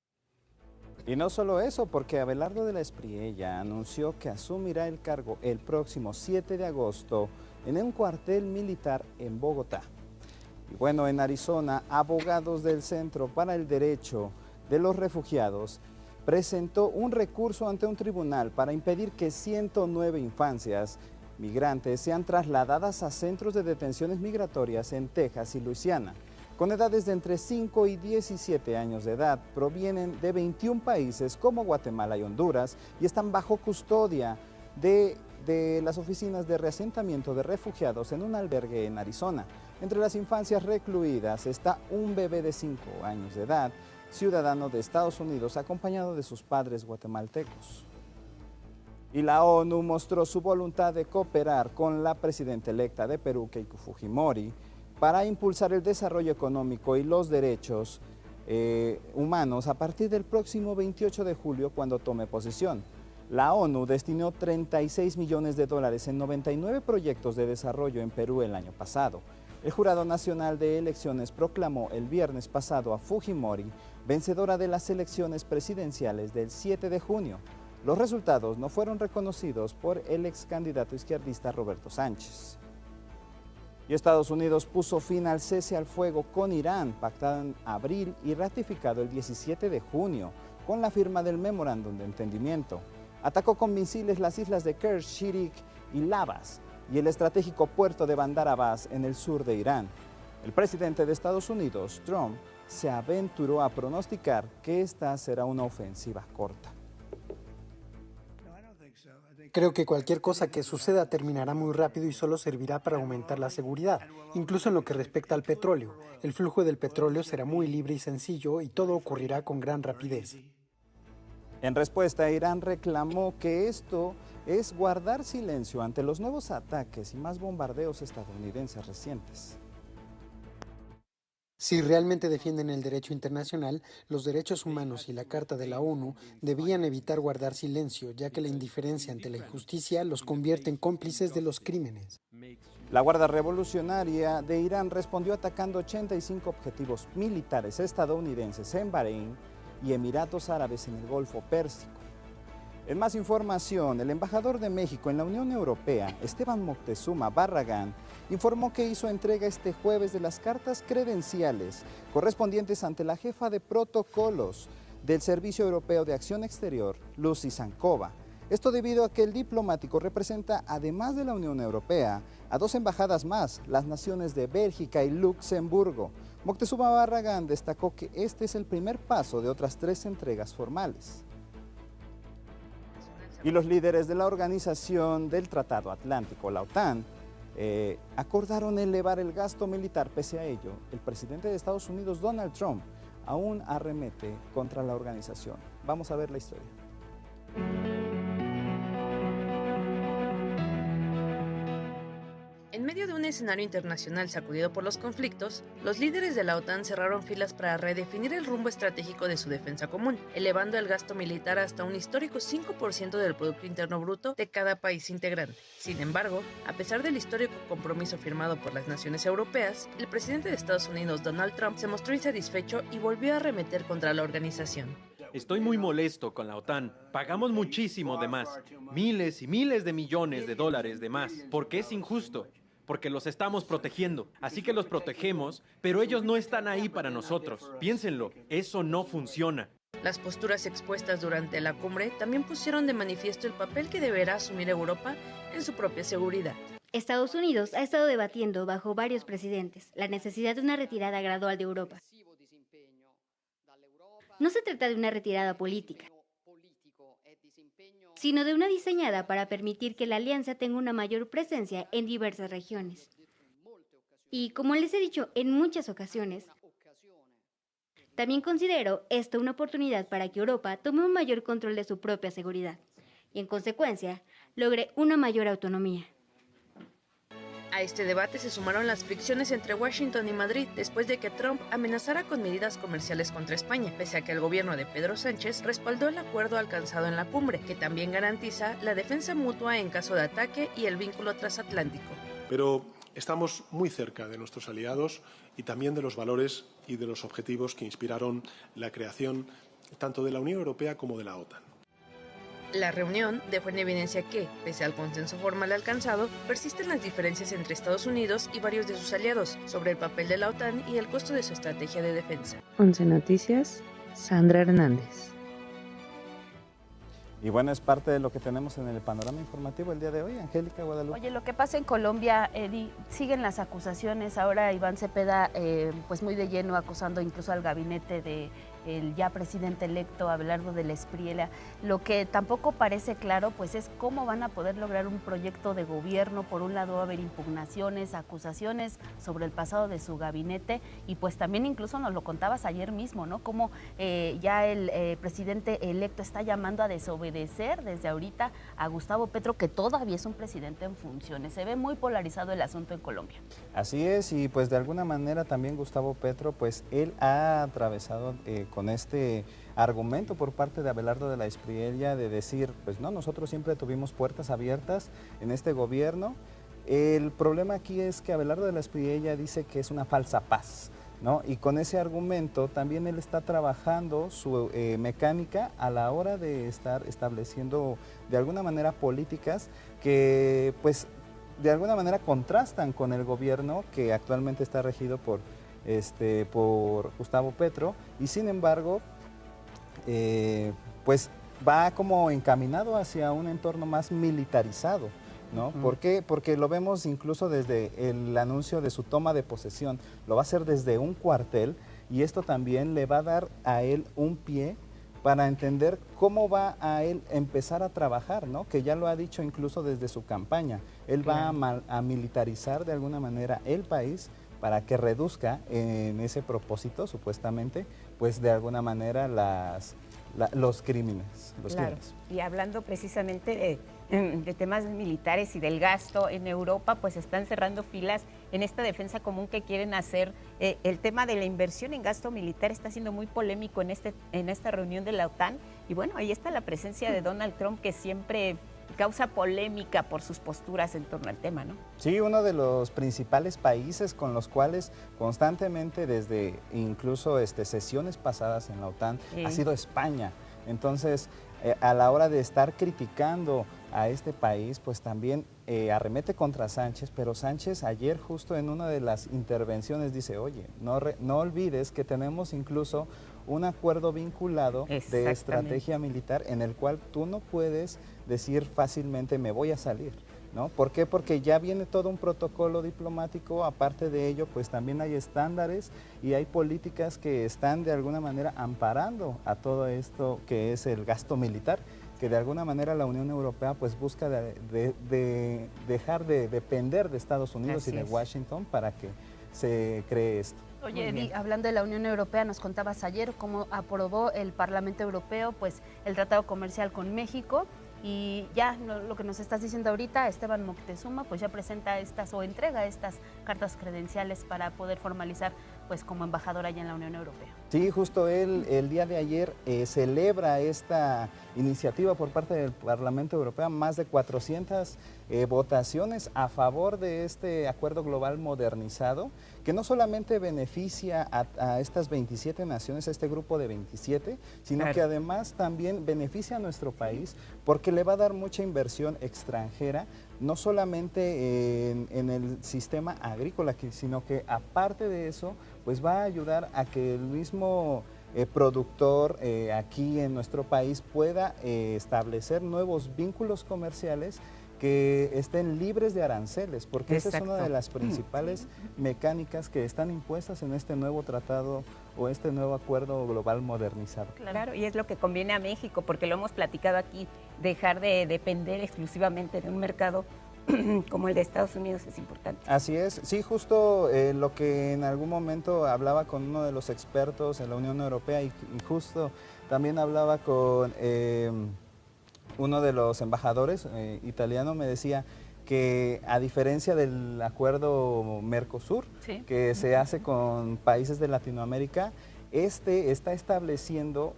Y no solo eso, porque Abelardo de la Espriella anunció que asumirá el cargo el próximo 7 de agosto en un cuartel militar en Bogotá. Y bueno, en Arizona, abogados del Centro para el Derecho de los Refugiados presentó un recurso ante un tribunal para impedir que 109 infancias migrantes sean trasladadas a centros de detenciones migratorias en Texas y Luisiana. Con edades de entre 5 y 17 años de edad, provienen de 21 países como Guatemala y Honduras y están bajo custodia de las oficinas de reasentamiento de refugiados en un albergue en Arizona. Entre las infancias recluidas está un bebé de 5 años de edad, ciudadano de Estados Unidos, acompañado de sus padres guatemaltecos. Y la ONU mostró su voluntad de cooperar con la presidenta electa de Perú, Keiko Fujimori, para impulsar el desarrollo económico y los derechos humanos a partir del próximo 28 de julio, cuando tome posesión. La ONU destinó $36 millones en 99 proyectos de desarrollo en Perú el año pasado. El Jurado Nacional de Elecciones proclamó el viernes pasado a Fujimori vencedora de las elecciones presidenciales del 7 de junio. Los resultados no fueron reconocidos por el ex candidato izquierdista Roberto Sánchez. Y Estados Unidos puso fin al cese al fuego con Irán, pactado en abril y ratificado el 17 de junio, con la firma del memorándum de entendimiento. Atacó con misiles las islas de Kerch, Shirik y Lavas y el estratégico puerto de Bandar Abbas en el sur de Irán. El presidente de Estados Unidos, Trump, se aventuró a pronosticar que esta será una ofensiva corta. Creo que cualquier cosa que suceda terminará muy rápido y solo servirá para aumentar la seguridad, incluso en lo que respecta al petróleo. El flujo del petróleo será muy libre y sencillo y todo ocurrirá con gran rapidez. En respuesta, Irán reclamó que esto es guardar silencio ante los nuevos ataques y más bombardeos estadounidenses recientes. Si realmente defienden el derecho internacional, los derechos humanos y la Carta de la ONU debían evitar guardar silencio, ya que la indiferencia ante la injusticia los convierte en cómplices de los crímenes. La Guardia Revolucionaria de Irán respondió atacando 85 objetivos militares estadounidenses en Bahrein y Emiratos Árabes en el Golfo Pérsico. En más información, el embajador de México en la Unión Europea, Esteban Moctezuma Barragán, informó que hizo entrega este jueves de las cartas credenciales correspondientes ante la jefa de protocolos del Servicio Europeo de Acción Exterior, Lucy Zankova. Esto debido a que el diplomático representa, además de la Unión Europea, a 2 embajadas más, las naciones de Bélgica y Luxemburgo. Moctezuma Barragán destacó que este es el primer paso de otras 3 entregas formales. Y los líderes de la Organización del Tratado Atlántico, la OTAN, acordaron elevar el gasto militar. Pese a ello, el presidente de Estados Unidos, Donald Trump, aún arremete contra la organización. Vamos a ver la historia. En medio de un escenario internacional sacudido por los conflictos, los líderes de la OTAN cerraron filas para redefinir el rumbo estratégico de su defensa común, elevando el gasto militar hasta un histórico 5% del Producto Interno Bruto de cada país integrante. Sin embargo, a pesar del histórico compromiso firmado por las naciones europeas, el presidente de Estados Unidos, Donald Trump, se mostró insatisfecho y volvió a arremeter contra la organización. Estoy muy molesto con la OTAN. Pagamos muchísimo de más, miles y miles de millones de dólares de más, porque es injusto. Porque los estamos protegiendo, así que los protegemos, pero ellos no están ahí para nosotros. Piénsenlo, eso no funciona. Las posturas expuestas durante la cumbre también pusieron de manifiesto el papel que deberá asumir Europa en su propia seguridad. Estados Unidos ha estado debatiendo bajo varios presidentes la necesidad de una retirada gradual de Europa. No se trata de una retirada política, sino de una diseñada para permitir que la alianza tenga una mayor presencia en diversas regiones. Y como les he dicho en muchas ocasiones, También considero esto una oportunidad para que Europa tome un mayor control de su propia seguridad y, en consecuencia, logre una mayor autonomía. A este debate se sumaron las fricciones entre Washington y Madrid después de que Trump amenazara con medidas comerciales contra España, pese a que el gobierno de Pedro Sánchez respaldó el acuerdo alcanzado en la cumbre, que también garantiza la defensa mutua en caso de ataque y el vínculo transatlántico. Pero estamos muy cerca de nuestros aliados y también de los valores y de los objetivos que inspiraron la creación tanto de la Unión Europea como de la OTAN. La reunión dejó en evidencia que, pese al consenso formal alcanzado, persisten las diferencias entre Estados Unidos y varios de sus aliados sobre el papel de la OTAN y el costo de su estrategia de defensa. 11 Noticias, Sandra Hernández. Y bueno, es parte de lo que tenemos en el panorama informativo el día de hoy. Angélica, Guadalupe. Oye, lo que pasa en Colombia, Eddie, siguen las acusaciones. Ahora Iván Cepeda, pues muy de lleno, acusando incluso al gabinete de el ya presidente electo Abelardo del Espriella. Lo que tampoco parece claro, pues es cómo van a poder lograr un proyecto de gobierno. Por un lado va a haber impugnaciones, acusaciones sobre el pasado de su gabinete, y pues también incluso nos lo contabas ayer mismo, ¿no? Cómo ya el presidente electo está llamando a desobedecer desde ahorita a Gustavo Petro, que todavía es un presidente en funciones. Se ve muy polarizado el asunto en Colombia. Así es, y pues de alguna manera también Gustavo Petro, pues él ha atravesado con este argumento por parte de Abelardo del Espriella de decir, pues no, nosotros siempre tuvimos puertas abiertas en este gobierno. El problema aquí es que Abelardo del Espriella dice que es una falsa paz, ¿no? Y con ese argumento también él está trabajando su mecánica a la hora de estar estableciendo de alguna manera políticas que pues de alguna manera contrastan con el gobierno que actualmente está regido por Gustavo Petro, y sin embargo pues va como encaminado hacia un entorno más militarizado, ¿no? ¿Por qué? Porque lo vemos incluso desde el anuncio de su toma de posesión, lo va a hacer desde un cuartel, y esto también le va a dar a él un pie para entender cómo va a él empezar a trabajar, ¿no? Que ya lo ha dicho incluso desde su campaña. Él va a militarizar de alguna manera el país para que reduzca en ese propósito, supuestamente, pues de alguna manera los crímenes. Crímenes. Y hablando precisamente de temas militares y del gasto en Europa, pues están cerrando filas en esta defensa común que quieren hacer. El tema de la inversión en gasto militar está siendo muy polémico en esta reunión de la OTAN. Y bueno, ahí está la presencia de Donald Trump, que siempre causa polémica por sus posturas en torno al tema, ¿no? Sí, uno de los principales países con los cuales constantemente, desde incluso sesiones pasadas en la OTAN, ha sido España. Entonces, a la hora de estar criticando a este país, pues también arremete contra Sánchez, pero Sánchez ayer justo en una de las intervenciones dice, oye, no olvides que tenemos incluso un acuerdo vinculado de estrategia militar en el cual tú no puedes decir fácilmente me voy a salir, ¿no? ¿Por qué? Porque ya viene todo un protocolo diplomático. Aparte de ello, pues también hay estándares y hay políticas que están de alguna manera amparando a todo esto que es el gasto militar, que de alguna manera la Unión Europea pues busca de dejar de depender de Estados Unidos y de Washington para que se cree esto. Oye, Eddie, hablando de la Unión Europea, nos contabas ayer cómo aprobó el Parlamento Europeo pues el Tratado Comercial con México, y ya lo que nos estás diciendo ahorita, Esteban Moctezuma pues ya presenta entrega estas cartas credenciales para poder formalizar pues como embajador allá en la Unión Europea. Sí, justo él el día de ayer celebra esta iniciativa por parte del Parlamento Europeo, más de 400 votaciones a favor de este acuerdo global modernizado, que no solamente beneficia a estas 27 naciones, a este grupo de 27, sino que además también beneficia a nuestro país, porque le va a dar mucha inversión extranjera, no solamente en el sistema agrícola, sino que aparte de eso, pues va a ayudar a que el mismo productor aquí en nuestro país pueda establecer nuevos vínculos comerciales que estén libres de aranceles, porque esa es una de las principales mecánicas que están impuestas en este nuevo tratado o este nuevo acuerdo global modernizado. Claro, y es lo que conviene a México, porque lo hemos platicado aquí, dejar de depender exclusivamente de un mercado como el de Estados Unidos es importante. Así es, sí, justo lo que en algún momento hablaba con uno de los expertos en la Unión Europea y justo también hablaba con uno de los embajadores italiano, me decía que a diferencia del acuerdo Mercosur, sí, que se hace con países de Latinoamérica, está estableciendo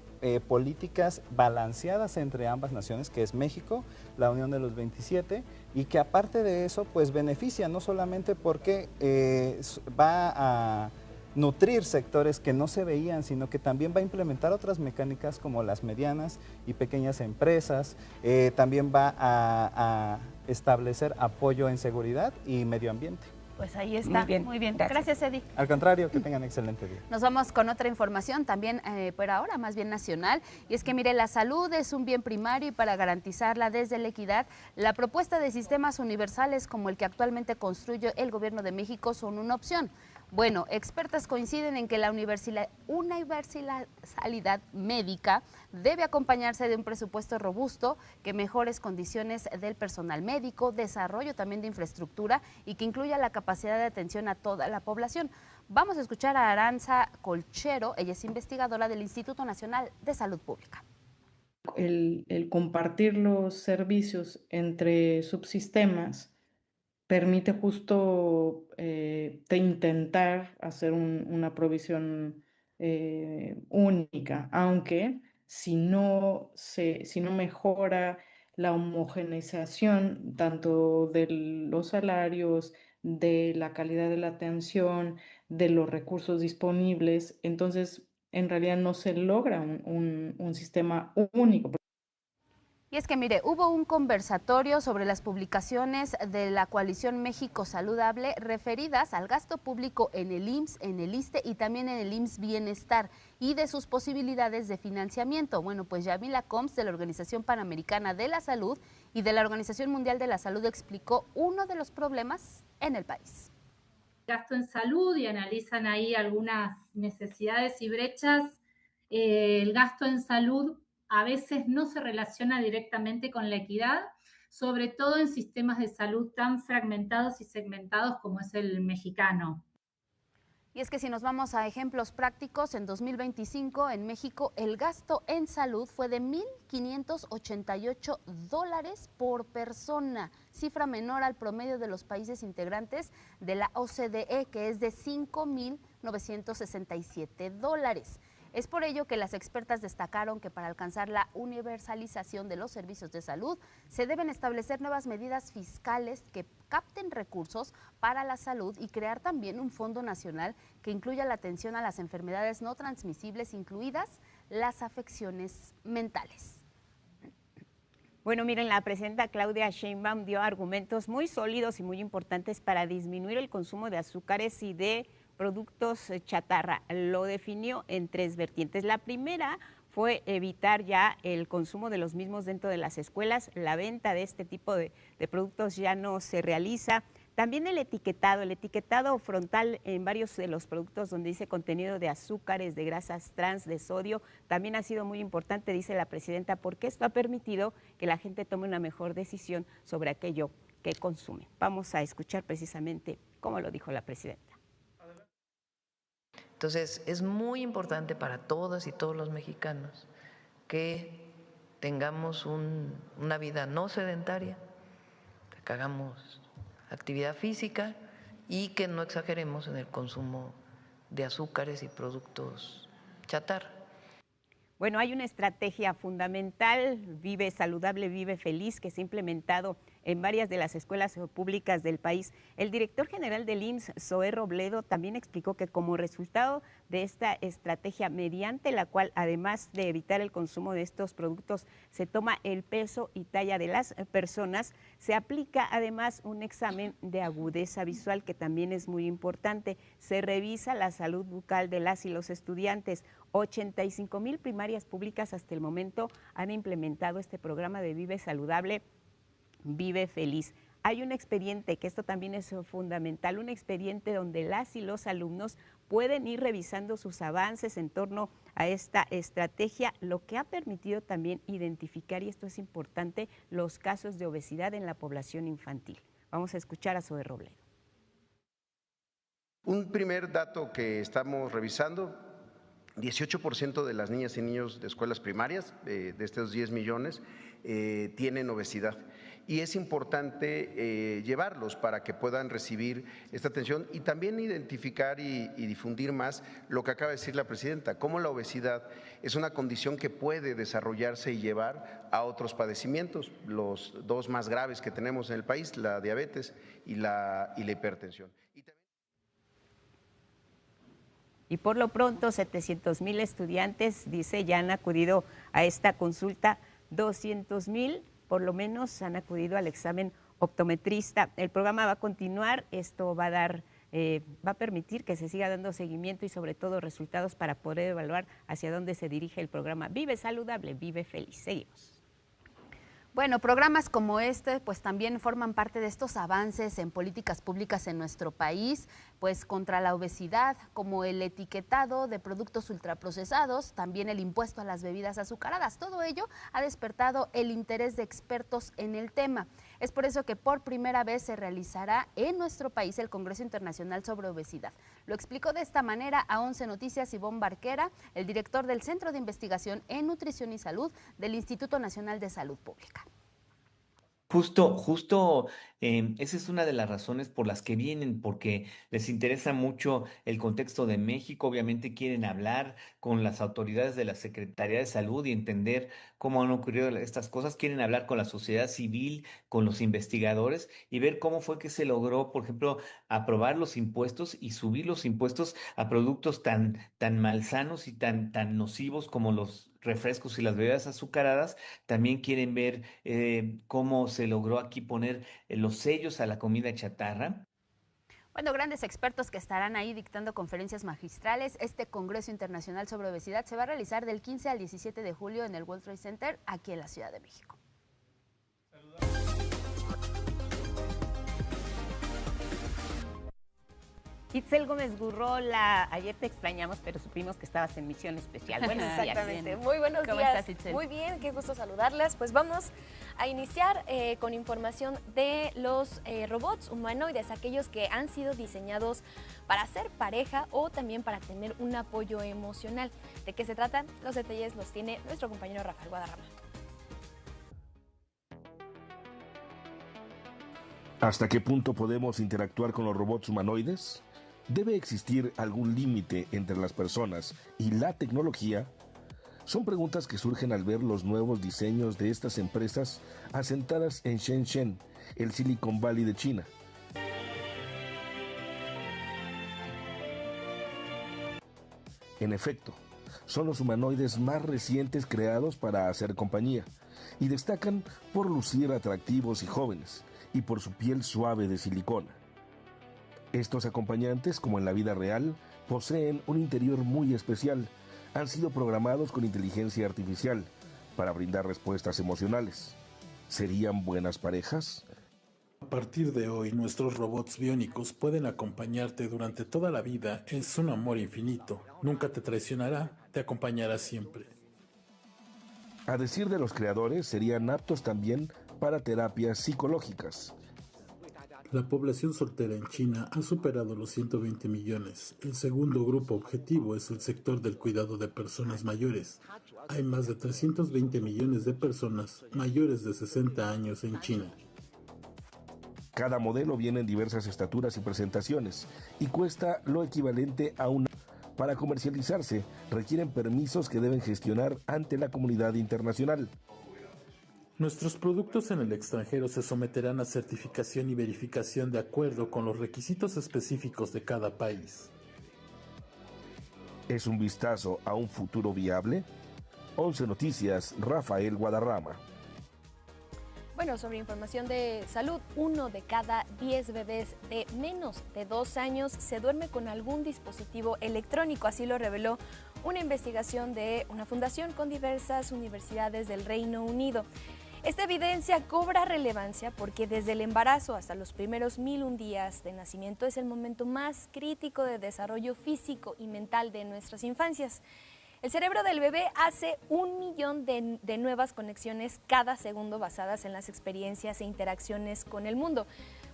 políticas balanceadas entre ambas naciones, que es México, la Unión de los 27, y que aparte de eso, pues beneficia no solamente porque va a nutrir sectores que no se veían, sino que también va a implementar otras mecánicas como las medianas y pequeñas empresas, también va a establecer apoyo en seguridad y medio ambiente. Pues ahí está, muy bien. Gracias, Eddie. Al contrario, que tengan excelente día. Nos vamos con otra información también, pero ahora más bien nacional, y es que mire, la salud es un bien primario y para garantizarla desde la equidad, la propuesta de sistemas universales como el que actualmente construye el Gobierno de México son una opción. Bueno, expertas coinciden en que la universalidad médica debe acompañarse de un presupuesto robusto, que mejores condiciones del personal médico, desarrollo también de infraestructura y que incluya la capacidad de atención a toda la población. Vamos a escuchar a Aranza Colchero, ella es investigadora del Instituto Nacional de Salud Pública. El compartir los servicios entre subsistemas permite justo intentar hacer una provisión única, aunque si no mejora la homogeneización tanto de los salarios, de la calidad de la atención, de los recursos disponibles, entonces en realidad no se logra un sistema único. Y es que mire, hubo un conversatorio sobre las publicaciones de la Coalición México Saludable referidas al gasto público en el IMSS, en el ISSSTE y también en el IMSS Bienestar y de sus posibilidades de financiamiento. Bueno, pues Yamila Combs de la Organización Panamericana de la Salud y de la Organización Mundial de la Salud explicó uno de los problemas en el país. Gasto en salud y analizan ahí algunas necesidades y brechas. El gasto en salud a veces no se relaciona directamente con la equidad, sobre todo en sistemas de salud tan fragmentados y segmentados como es el mexicano. Y es que si nos vamos a ejemplos prácticos, en 2025 en México el gasto en salud fue de $1,588 por persona, cifra menor al promedio de los países integrantes de la OCDE, que es de $5,967. Es por ello que las expertas destacaron que para alcanzar la universalización de los servicios de salud se deben establecer nuevas medidas fiscales que capten recursos para la salud y crear también un fondo nacional que incluya la atención a las enfermedades no transmisibles, incluidas las afecciones mentales. Bueno, miren, la presidenta Claudia Sheinbaum dio argumentos muy sólidos y muy importantes para disminuir el consumo de azúcares y de productos chatarra. Lo definió en 3 vertientes. La primera fue evitar ya el consumo de los mismos dentro de las escuelas. La venta de este tipo de productos ya no se realiza. También el etiquetado frontal en varios de los productos donde dice contenido de azúcares, de grasas trans, de sodio, también ha sido muy importante, dice la presidenta, porque esto ha permitido que la gente tome una mejor decisión sobre aquello que consume. Vamos a escuchar precisamente cómo lo dijo la presidenta. Entonces, es muy importante para todas y todos los mexicanos que tengamos una vida no sedentaria, que hagamos actividad física y que no exageremos en el consumo de azúcares y productos chatarra. Bueno, hay una estrategia fundamental, Vive Saludable, Vive Feliz, que se ha implementado en varias de las escuelas públicas del país. El director general del IMSS, Zoé Robledo, también explicó que como resultado de esta estrategia, mediante la cual, además de evitar el consumo de estos productos, se toma el peso y talla de las personas, se aplica además un examen de agudeza visual, que también es muy importante. Se revisa la salud bucal de las y los estudiantes. 85,000 primarias públicas hasta el momento han implementado este programa de Vive Saludable, Vive Feliz. Hay un expediente, que esto también es fundamental, un expediente donde las y los alumnos pueden ir revisando sus avances en torno a esta estrategia, lo que ha permitido también identificar, y esto es importante, los casos de obesidad en la población infantil. Vamos a escuchar a Zoe Robledo. Un primer dato que estamos revisando, 18% de las niñas y niños de escuelas primarias, de estos 10 millones, tienen obesidad. Y es importante llevarlos para que puedan recibir esta atención y también identificar y difundir más lo que acaba de decir la presidenta, cómo la obesidad es una condición que puede desarrollarse y llevar a otros padecimientos, los dos más graves que tenemos en el país, la diabetes y la hipertensión. Y por lo pronto, 700,000 estudiantes, dice, ya han acudido a esta consulta, 200,000 por lo menos han acudido al examen optometrista. El programa va a continuar, esto va a permitir que se siga dando seguimiento y sobre todo resultados para poder evaluar hacia dónde se dirige el programa Vive Saludable, Vive Feliz. Seguimos. Bueno, programas como este pues también forman parte de estos avances en políticas públicas en nuestro país, pues contra la obesidad, como el etiquetado de productos ultraprocesados, también el impuesto a las bebidas azucaradas. Todo ello ha despertado el interés de expertos en el tema. Es por eso que por primera vez se realizará en nuestro país el Congreso Internacional sobre Obesidad. Lo explicó de esta manera a 11 Noticias Ivonne Barquera, el director del Centro de Investigación en Nutrición y Salud del Instituto Nacional de Salud Pública. Justo, esa es una de las razones por las que vienen, porque les interesa mucho el contexto de México. Obviamente quieren hablar con las autoridades de la Secretaría de Salud y entender cómo han ocurrido estas cosas. Quieren hablar con la sociedad civil, con los investigadores y ver cómo fue que se logró, por ejemplo, aprobar los impuestos y subir los impuestos a productos tan malsanos y tan nocivos como los refrescos y las bebidas azucaradas. También quieren ver cómo se logró aquí poner los sellos a la comida chatarra. Bueno, grandes expertos que estarán ahí dictando conferencias magistrales. Este Congreso Internacional sobre Obesidad se va a realizar del 15 al 17 de julio en el World Trade Center, aquí en la Ciudad de México. Itzel Gómez Gurrola, ayer te extrañamos, pero supimos que estabas en misión especial. Buenos días. Exactamente. Muy buenos días. ¿Cómo estás, Itzel? Muy bien, qué gusto saludarlas. Pues vamos a iniciar con información de los robots humanoides, aquellos que han sido diseñados para ser pareja o también para tener un apoyo emocional. ¿De qué se tratan? Los detalles los tiene nuestro compañero Rafael Guadarrama. ¿Hasta qué punto podemos interactuar con los robots humanoides? ¿Debe existir algún límite entre las personas y la tecnología? Son preguntas que surgen al ver los nuevos diseños de estas empresas asentadas en Shenzhen, el Silicon Valley de China. En efecto, son los humanoides más recientes creados para hacer compañía y destacan por lucir atractivos y jóvenes y por su piel suave de silicona. Estos acompañantes, como en la vida real, poseen un interior muy especial. Han sido programados con inteligencia artificial para brindar respuestas emocionales. ¿Serían buenas parejas? A partir de hoy, nuestros robots biónicos pueden acompañarte durante toda la vida. Es un amor infinito. Nunca te traicionará, te acompañará siempre. A decir de los creadores, serían aptos también para terapias psicológicas. La población soltera en China ha superado los 120 millones. El segundo grupo objetivo es el sector del cuidado de personas mayores. Hay más de 320 millones de personas mayores de 60 años en China. Cada modelo viene en diversas estaturas y presentaciones y cuesta lo equivalente a una. Para comercializarse, requieren permisos que deben gestionar ante la comunidad internacional. Nuestros productos en el extranjero se someterán a certificación y verificación de acuerdo con los requisitos específicos de cada país. ¿Es un vistazo a un futuro viable? 11 Noticias, Rafael Guadarrama. Bueno, sobre información de salud, 1 de cada 10 bebés de menos de 2 años se duerme con algún dispositivo electrónico. Así lo reveló una investigación de una fundación con diversas universidades del Reino Unido. Esta evidencia cobra relevancia porque desde el embarazo hasta los primeros 1001 días de nacimiento es el momento más crítico de desarrollo físico y mental de nuestras infancias. El cerebro del bebé hace 1 millón de nuevas conexiones cada segundo basadas en las experiencias e interacciones con el mundo.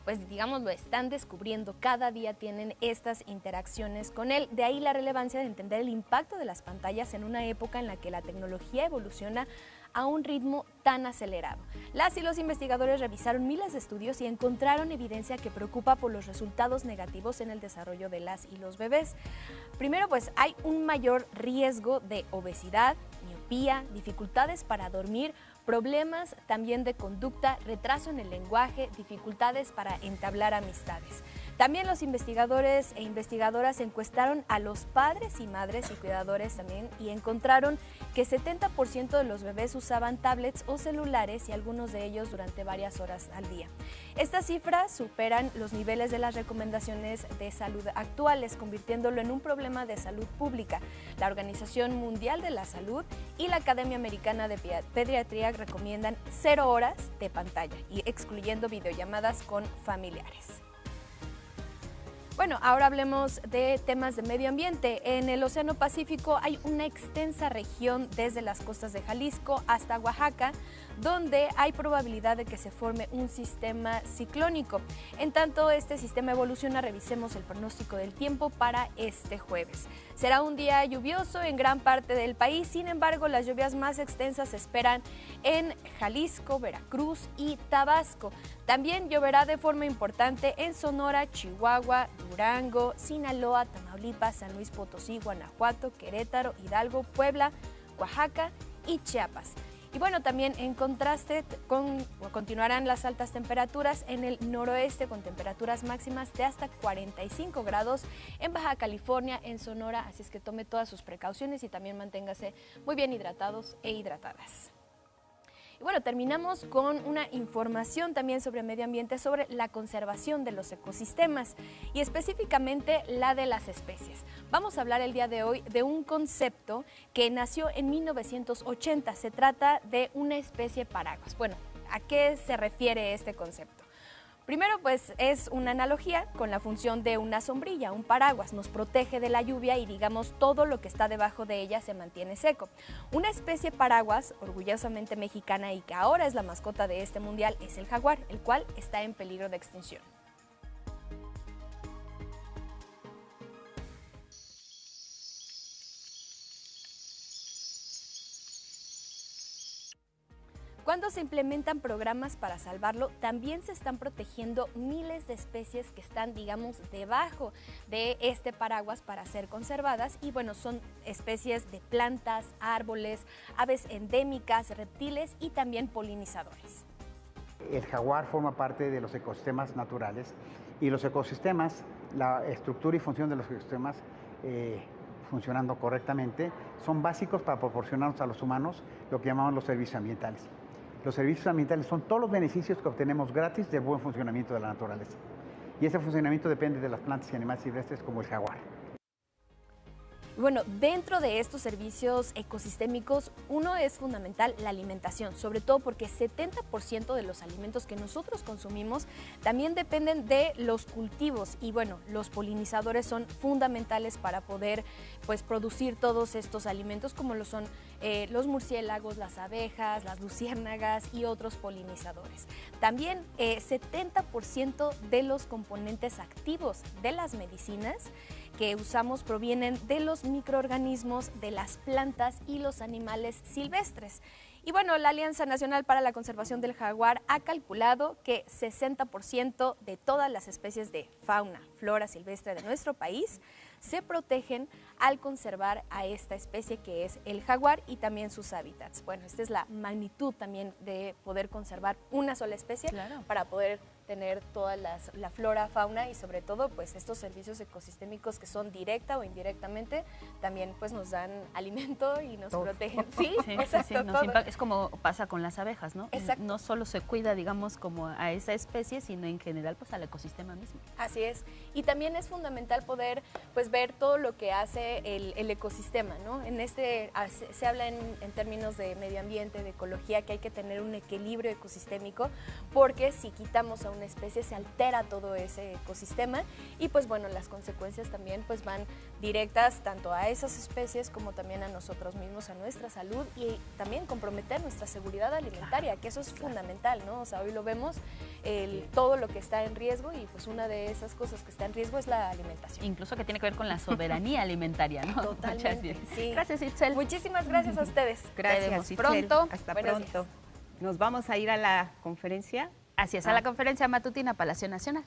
pues digamos lo están descubriendo, cada día tienen estas interacciones con él. De ahí la relevancia de entender el impacto de las pantallas en una época en la que la tecnología evoluciona a un ritmo tan acelerado. Las y los investigadores revisaron miles de estudios y encontraron evidencia que preocupa por los resultados negativos en el desarrollo de las y los bebés. Primero, pues hay un mayor riesgo de obesidad, miopía, dificultades para dormir, problemas también de conducta, retraso en el lenguaje, dificultades para entablar amistades. También los investigadores e investigadoras encuestaron a los padres y madres y cuidadores también y encontraron que 70% de los bebés usaban tablets o celulares y algunos de ellos durante varias horas al día. Estas cifras superan los niveles de las recomendaciones de salud actuales, convirtiéndolo en un problema de salud pública. La Organización Mundial de la Salud y la Academia Americana de Pediatría recomiendan 0 horas de pantalla y excluyendo videollamadas con familiares. Bueno, ahora hablemos de temas de medio ambiente. En el Océano Pacífico hay una extensa región desde las costas de Jalisco hasta Oaxaca, donde hay probabilidad de que se forme un sistema ciclónico. En tanto este sistema evoluciona, revisemos el pronóstico del tiempo para este jueves. Será un día lluvioso en gran parte del país, sin embargo, las lluvias más extensas se esperan en Jalisco, Veracruz y Tabasco. También lloverá de forma importante en Sonora, Chihuahua, Durango, Sinaloa, Tamaulipas, San Luis Potosí, Guanajuato, Querétaro, Hidalgo, Puebla, Oaxaca y Chiapas. Y bueno, también en contraste continuarán las altas temperaturas en el noroeste con temperaturas máximas de hasta 45 grados en Baja California, en Sonora, así es que tome todas sus precauciones y también manténgase muy bien hidratados e hidratadas. Y bueno, terminamos con una información también sobre medio ambiente, sobre la conservación de los ecosistemas y específicamente la de las especies. Vamos a hablar el día de hoy de un concepto que nació en 1980. Se trata de una especie paraguas. Bueno, ¿a qué se refiere este concepto? Primero, pues es una analogía con la función de una sombrilla, un paraguas. Nos protege de la lluvia y digamos todo lo que está debajo de ella se mantiene seco. Una especie paraguas, orgullosamente mexicana y que ahora es la mascota de este mundial, es el jaguar, el cual está en peligro de extinción. Cuando se implementan programas para salvarlo, también se están protegiendo miles de especies que están, digamos, debajo de este paraguas para ser conservadas. Y bueno, son especies de plantas, árboles, aves endémicas, reptiles y también polinizadores. El jaguar forma parte de los ecosistemas naturales y los ecosistemas, la estructura y función de los ecosistemas funcionando correctamente, son básicos para proporcionarnos a los humanos lo que llamamos los servicios ambientales. Los servicios ambientales son todos los beneficios que obtenemos gratis del buen funcionamiento de la naturaleza. Y ese funcionamiento depende de las plantas y animales silvestres como el jaguar. Bueno, dentro de estos servicios ecosistémicos, uno es fundamental la alimentación, sobre todo porque 70% de los alimentos que nosotros consumimos también dependen de los cultivos y bueno, los polinizadores son fundamentales para poder pues producir todos estos alimentos como lo son los murciélagos, las abejas, las luciérnagas y otros polinizadores. También 70% de los componentes activos de las medicinas que usamos provienen de los microorganismos de las plantas y los animales silvestres. Y bueno, la Alianza Nacional para la Conservación del Jaguar ha calculado que 60% de todas las especies de fauna, flora silvestre de nuestro país se protegen al conservar a esta especie que es el jaguar y también sus hábitats. Bueno, esta es la magnitud también de poder conservar una sola especie para poder tener toda la flora, fauna y sobre todo pues estos servicios ecosistémicos que son directa o indirectamente también pues nos dan alimento y nos protegen. Sí, exacto, es como pasa con las abejas, ¿no? Exacto. No solo se cuida, digamos, como a esa especie, sino en general pues al ecosistema mismo. Así es. Y también es fundamental poder pues ver todo lo que hace el ecosistema, ¿no? Se habla en términos de medio ambiente, de ecología, que hay que tener un equilibrio ecosistémico porque si quitamos a una especie, se altera todo ese ecosistema y pues bueno, las consecuencias también pues van directas tanto a esas especies como también a nosotros mismos, a nuestra salud y también comprometer nuestra seguridad alimentaria, que eso es fundamental, ¿no? O sea, hoy lo vemos, todo lo que está en riesgo y pues una de esas cosas que está en riesgo es la alimentación. Incluso que tiene que ver con la soberanía alimentaria, ¿no? Totalmente, sí. Gracias, Itzel. Muchísimas gracias a ustedes. Gracias, Itzel. Pronto. Hasta Buenos pronto. días. Nos vamos a ir a la conferencia. Así es, a la conferencia matutina Palacio Nacional.